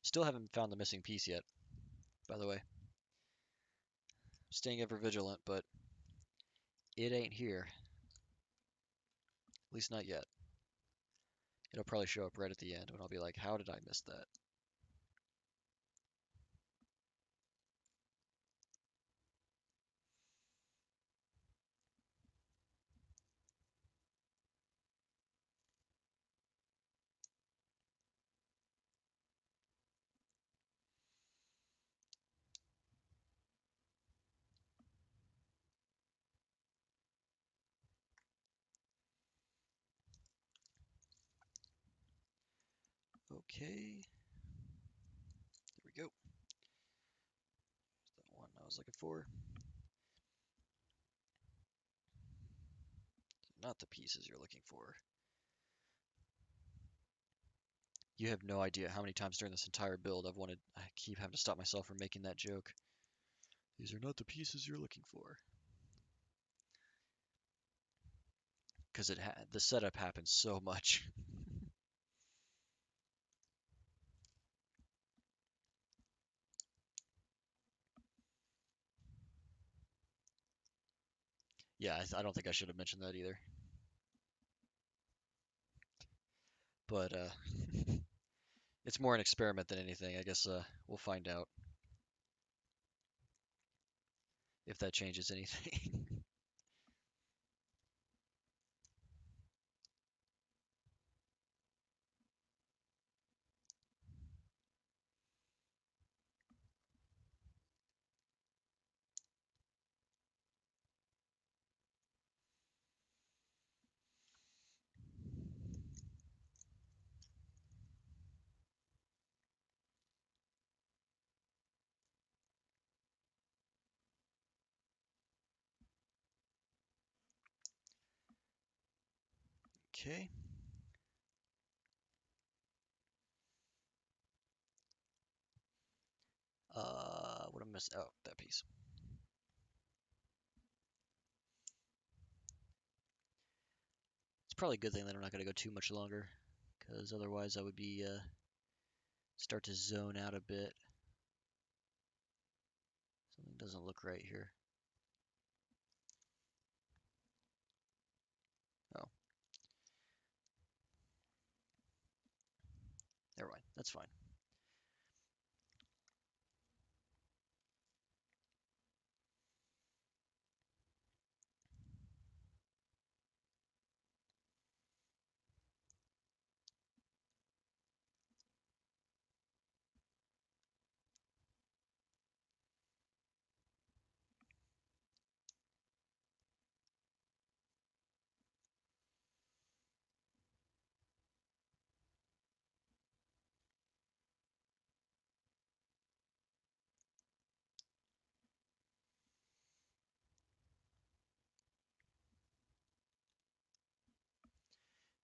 S1: Still haven't found the missing piece yet, by the way. Staying ever vigilant, but it ain't here. At least not yet. It'll probably show up right at the end when I'll be like, how did I miss that? Okay. There we go. That one I was looking for. Not the pieces you're looking for. You have no idea how many times during this entire build I keep having to stop myself from making that joke. These are not the pieces you're looking for. Because the setup happens so much. Yeah, I don't think I should have mentioned that either. But it's more an experiment than anything. I guess we'll find out if that changes anything. Okay. What am I missing? Oh, that piece. It's probably a good thing that I'm not going to go too much longer, because otherwise I would be start to zone out a bit. Something doesn't look right here. Oh, never mind. That's fine.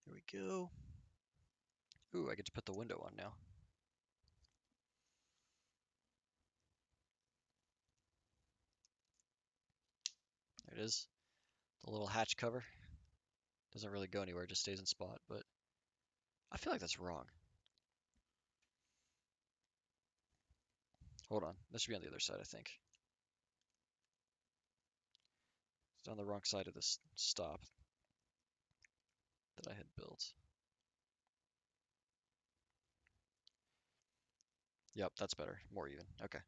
S1: There we go. Ooh, I get to put the window on now. There it is. The little hatch cover. Doesn't really go anywhere, just stays in spot, but I feel like that's wrong. Hold on. This should be on the other side, I think. It's on the wrong side of this stop that I had built. Yep, that's better. More even. Okay.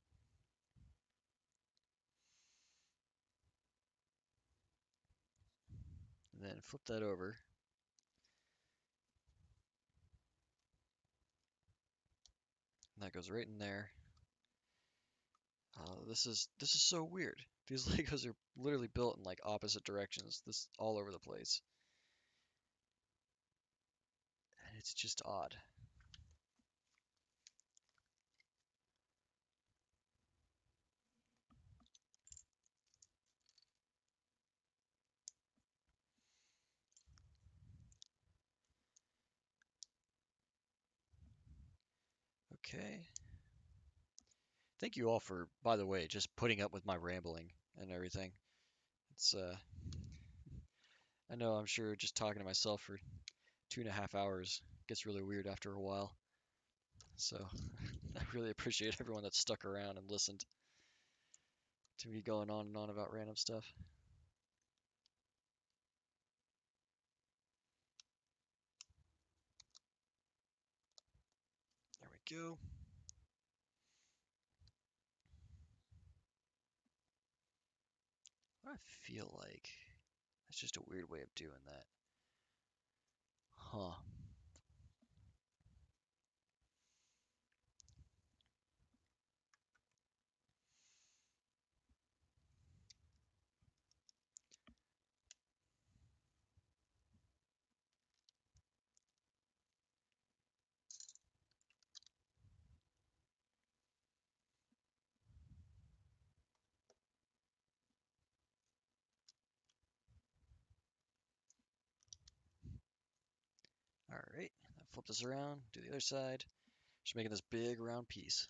S1: And then flip that over. And that goes right in there. This is so weird. These Legos are literally built in like opposite directions. This all over the place. And it's just odd. Okay. Thank you all for, by the way, just putting up with my rambling and everything. It's I know I'm sure just talking to myself for 2.5 hours gets really weird after a while. So I really appreciate everyone that stuck around and listened to me going on and on about random stuff. There we go. I feel like that's just a weird way of doing that. Huh. All right. Now flip this around, do the other side. Just making this big round piece.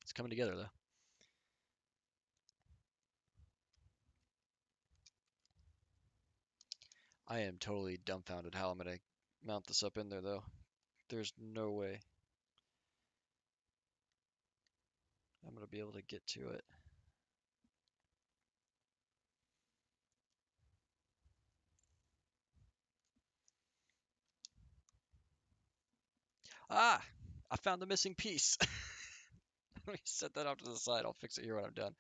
S1: It's coming together though. I am totally dumbfounded how I'm gonna mount this up in there though. There's no way I'm gonna be able to get to it. Ah! I found the missing piece. Let me set that off to the side. I'll fix it here when I'm done.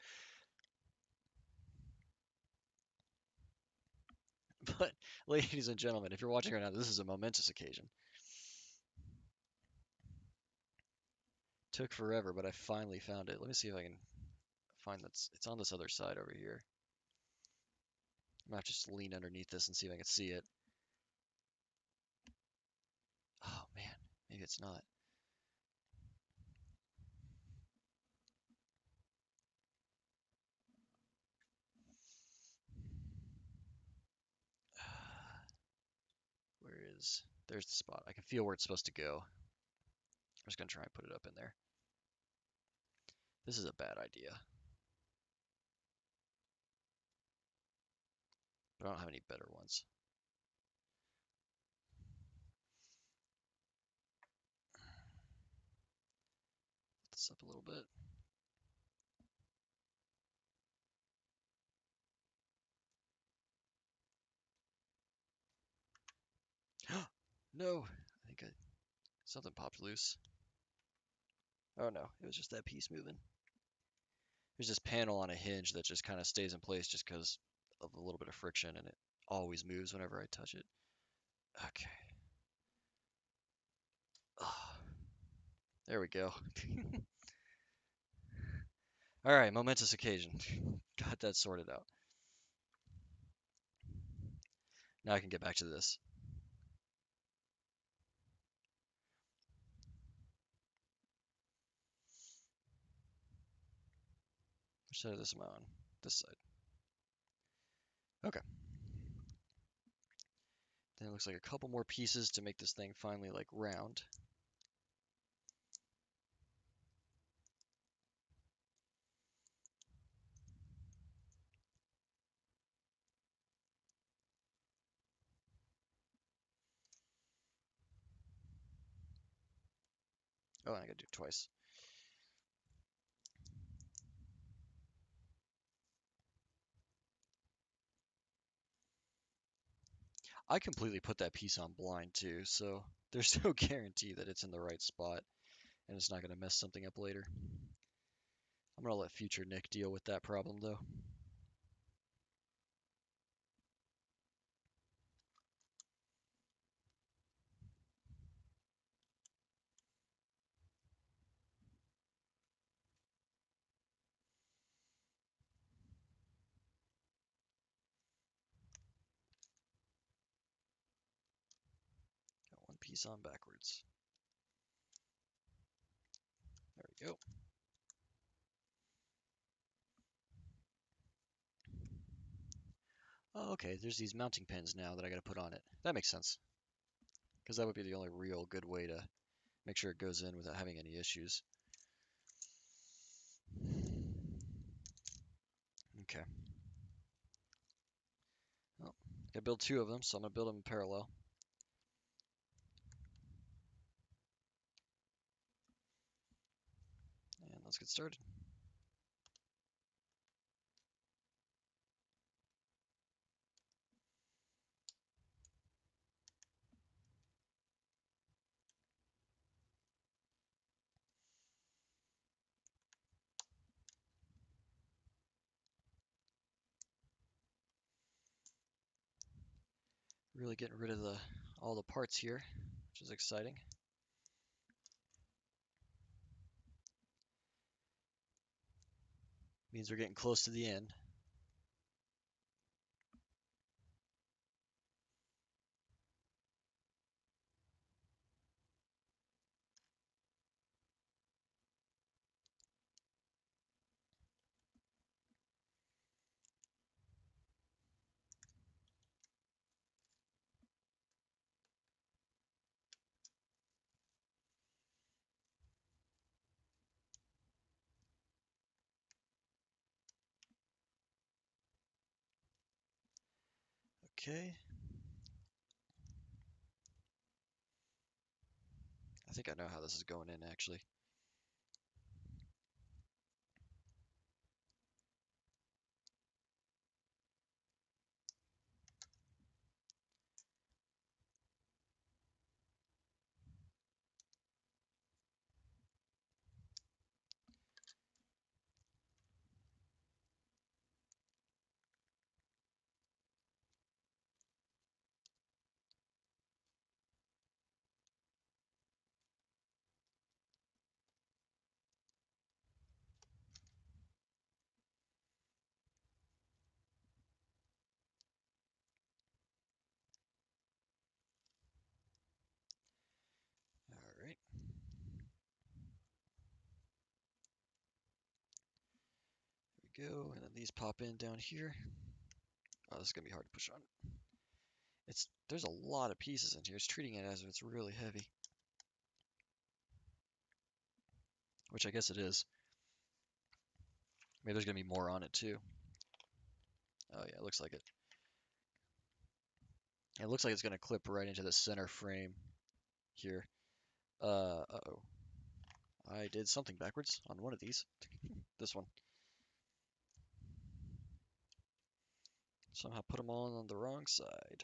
S1: But, ladies and gentlemen, if you're watching right now, this is a momentous occasion. Took forever, but I finally found it. Let me see if I can find that's. It's on this other side over here. I'm gonna have to just lean underneath this and see if I can see it. Oh man, maybe it's not. Where is? There's the spot. I can feel where it's supposed to go. I'm just gonna try and put it up in there. This is a bad idea, but I don't have any better ones. Put this up a little bit. No, I think something popped loose. Oh no, it was just that piece moving. There's this panel on a hinge that just kind of stays in place just because of a little bit of friction, and it always moves whenever I touch it. Okay. Oh, there we go. All right, momentous occasion. Got that sorted out. Now I can get back to this. Which side of this am I on? This side. Okay. Then it looks like a couple more pieces to make this thing finally like round. Oh, I gotta do it twice. I completely put that piece on blind too, so there's no guarantee that it's in the right spot and it's not going to mess something up later. I'm going to let future Nick deal with that problem though. Got one piece on backwards. There we go. Oh, okay, there's these mounting pins now that I got to put on it. That makes sense, because that would be the only real good way to make sure it goes in without having any issues. Okay. Well, I gotta build two of them, so I'm gonna build them in parallel. And let's get started. Really getting rid of all the parts here, which is exciting. Means we're getting close to the end. Okay. I think I know how this is going in actually. All right. There we go. And then these pop in down here. Oh, this is gonna be hard to push on. There's a lot of pieces in here. It's treating it as if it's really heavy, which I guess it is. Maybe there's gonna be more on it too. Oh yeah, it looks like it. It looks like it's gonna clip right into the center frame here. Uh-oh. I did something backwards on one of these. This one. Somehow put them all on the wrong side.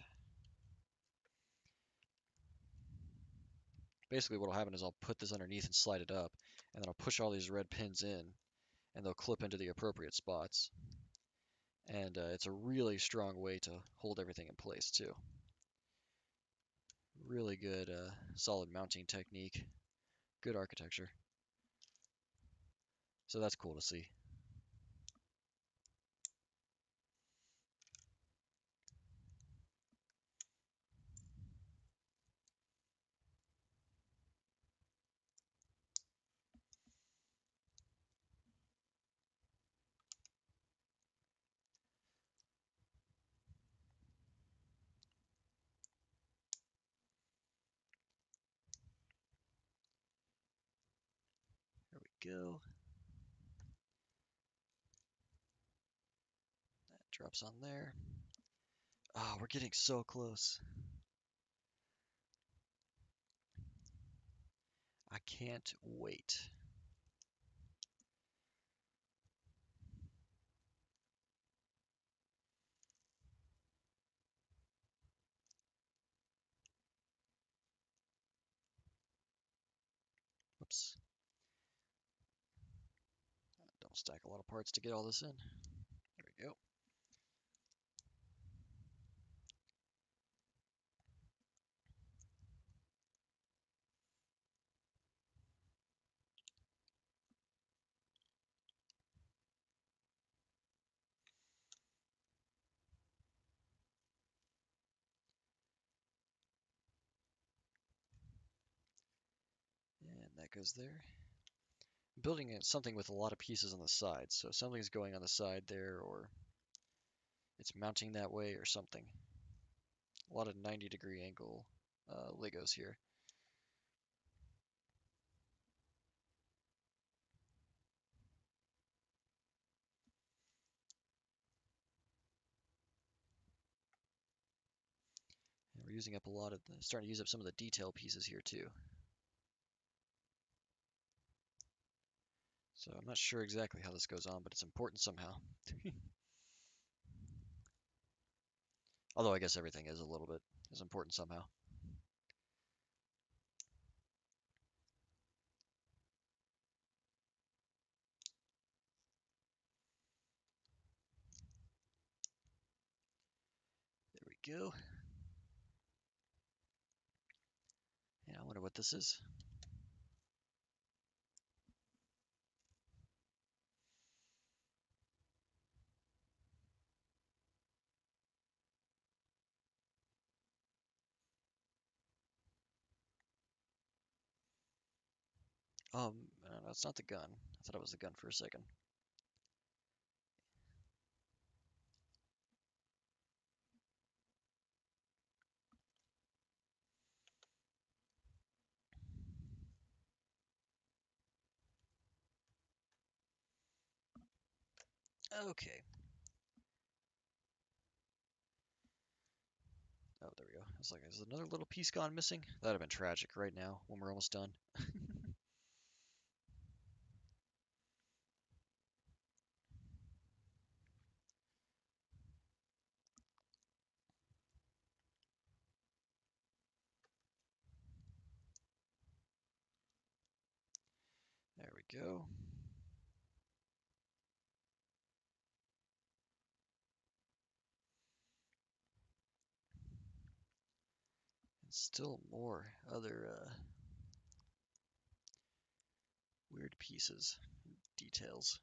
S1: Basically what'll happen is I'll put this underneath and slide it up, and then I'll push all these red pins in, and they'll clip into the appropriate spots. And it's a really strong way to hold everything in place too. Really good solid mounting technique. Good architecture. So that's cool to see. There we go. That drops on there. Ah, oh, we're getting so close. I can't wait. stack a lot of parts to get all this in. There we go. And that goes there. I'm building something with a lot of pieces on the side, so something's going on the side there, or it's mounting that way or something. A lot of 90-degree angle Legos here. And we're using up a lot of starting to use up some of the detail pieces here too. So I'm not sure exactly how this goes on, but it's important somehow. Although I guess everything is a little bit is important somehow. There we go. Yeah, I wonder what this is. No, it's not the gun. I thought it was the gun for a second. Okay. Oh, there we go. It's like, is another little piece gone missing? That'd have been tragic right now when we're almost done. There we go. And still more other weird pieces, details.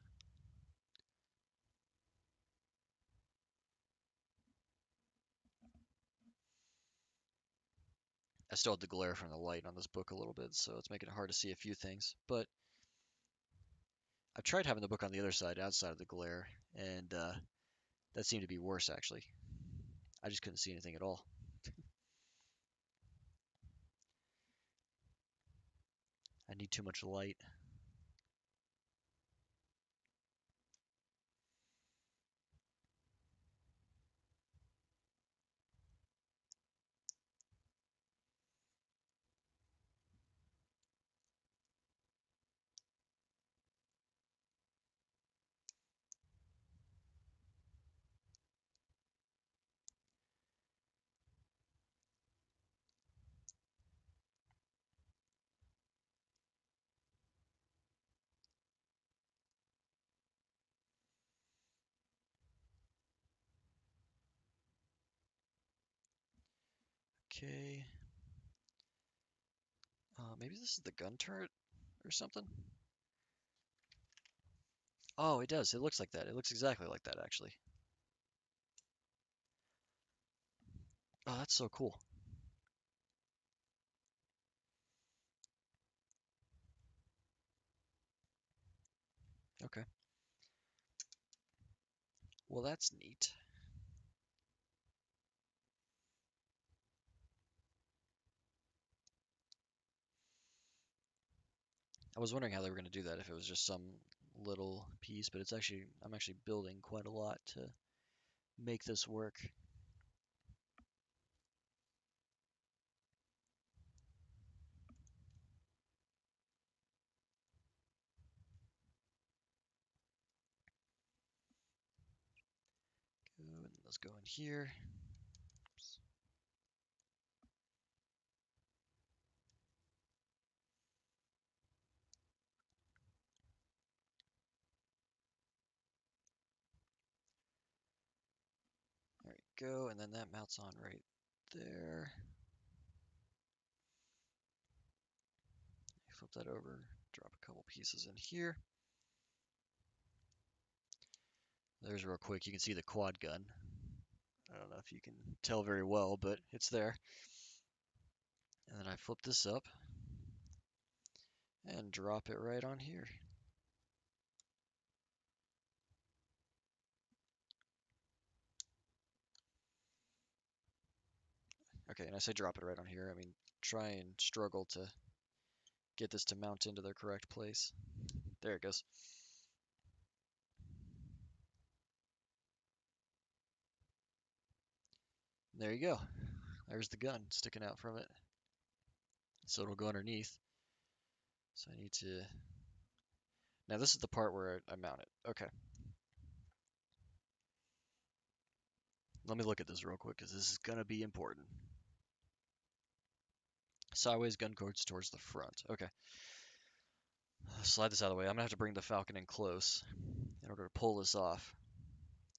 S1: I still have the glare from the light on this book a little bit, so it's making it hard to see a few things. But I've tried having the book on the other side, outside of the glare, and that seemed to be worse actually. I just couldn't see anything at all. I need too much light. Okay. Maybe this is the gun turret or something? Oh, it does. It looks like that. It looks exactly like that, actually. Oh, that's so cool. Okay. Well, that's neat. I was wondering how they were going to do that, if it was just some little piece, but I'm actually building quite a lot to make this work. Good. Let's go in here. Oops. go, and then that mounts on right there. Flip that over, drop a couple pieces in here. There's real quick, you can see the quad gun. I don't know if you can tell very well, but it's there. And then I flip this up and drop it right on here. Okay, and I say drop it right on here. I mean, try and struggle to get this to mount into the correct place. There it goes. There you go. There's the gun sticking out from it. So it'll go underneath. So I need to... Now this is the part where I mount it. Okay. Let me look at this real quick because this is going to be important. Sideways gun cords towards the front. Okay. Slide this out of the way. I'm going to have to bring the Falcon in close in order to pull this off.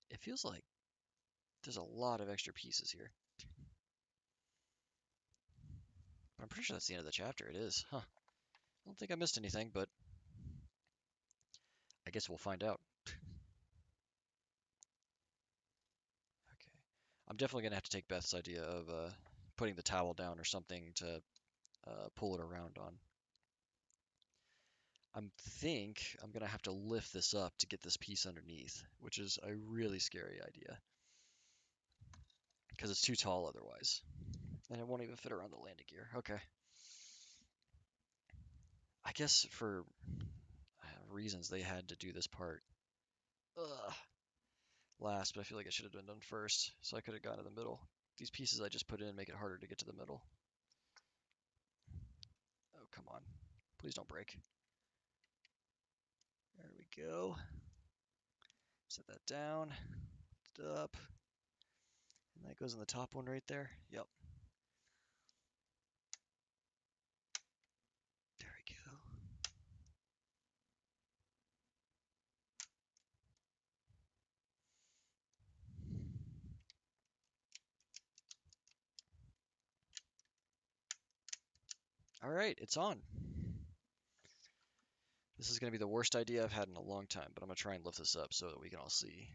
S1: It feels like there's a lot of extra pieces here. I'm pretty sure that's the end of the chapter. It is. Huh. I don't think I missed anything, but I guess we'll find out. Okay. I'm definitely going to have to take Beth's idea of putting the towel down or something to pull it around on. I think I'm going to have to lift this up to get this piece underneath, which is a really scary idea because it's too tall otherwise. And it won't even fit around the landing gear. Okay. I guess for reasons they had to do this part last, but I feel like it should have been done first, so I could have gone to the middle. These pieces I just put in make it harder to get to the middle. Oh, come on. Please don't break. There we go. Set that down. Lift it up. And that goes in the top one right there. Yep. There we go. All right, it's on. This is going to be the worst idea I've had in a long time, but I'm going to try and lift this up so that we can all see.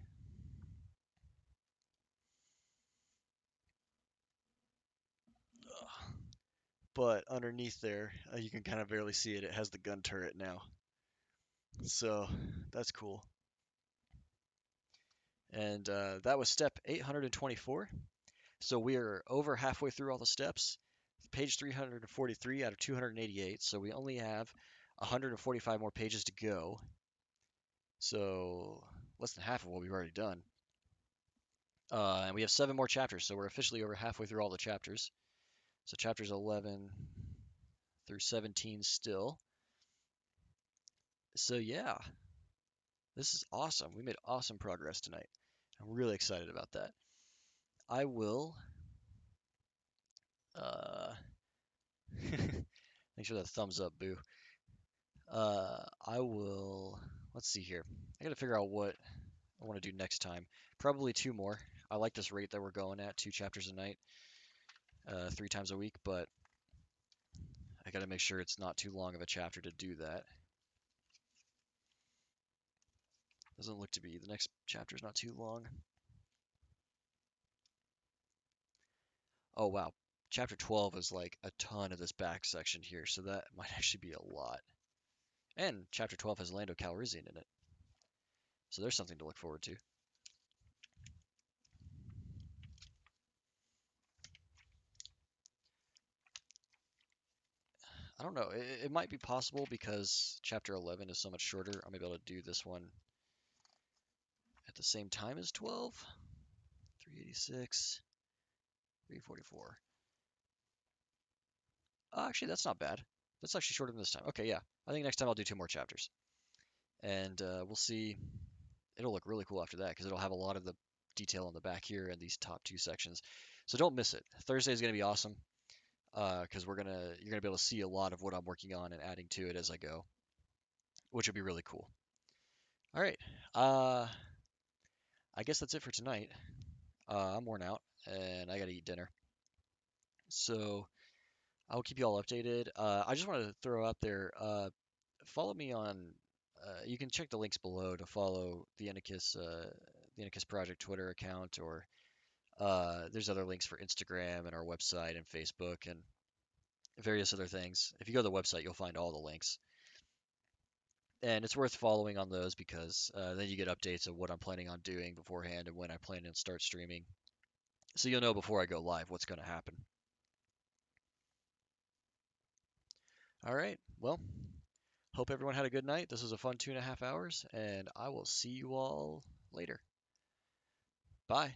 S1: But underneath there, you can kind of barely see it. It has the gun turret now. So that's cool. And that was step 824. So we are over halfway through all the steps. Page 343 out of 288. So we only have 145 more pages to go. So less than half of what we've already done. And we have 7 more chapters, so we're officially over halfway through all the chapters. So chapters 11 through 17 still. So yeah, this is awesome. We made awesome progress tonight. I'm really excited about that. I will. Thanks for that thumbs up, Boo. I will. Let's see here. I gotta figure out what I want to do next time. Probably 2 more. I like this rate that we're going at, 2 chapters a night, 3 times a week, but I gotta make sure it's not too long of a chapter to do that. Doesn't look to be. The next chapter is not too long. Oh wow, chapter 12 is like a ton of this back section here, so that might actually be a lot. And chapter 12 has Lando Calrissian in it, so there's something to look forward to. I don't know. It might be possible because chapter 11 is so much shorter. I may be able to do this one at the same time as 12. 386, 344. Actually, that's not bad. That's actually shorter than this time. Okay, yeah. I think next time I'll do 2 more chapters. And we'll see. It'll look really cool after that because it'll have a lot of the detail on the back here and these top 2 sections. So don't miss it. Thursday is going to be awesome because you're gonna be able to see a lot of what I'm working on and adding to it as I go, which would be really cool. All right. I guess that's it for tonight. I'm worn out and I gotta eat dinner. So I'll keep you all updated. I just wanted to throw out there, follow me on, you can check the links below to follow the Inicus Project Twitter account, or there's other links for Instagram and our website and Facebook and various other things. If you go to the website, you'll find all the links. And it's worth following on those because then you get updates of what I'm planning on doing beforehand and when I plan to start streaming. So you'll know before I go live what's going to happen. All right. Well, hope everyone had a good night. This was a fun 2.5 hours, and I will see you all later. Bye.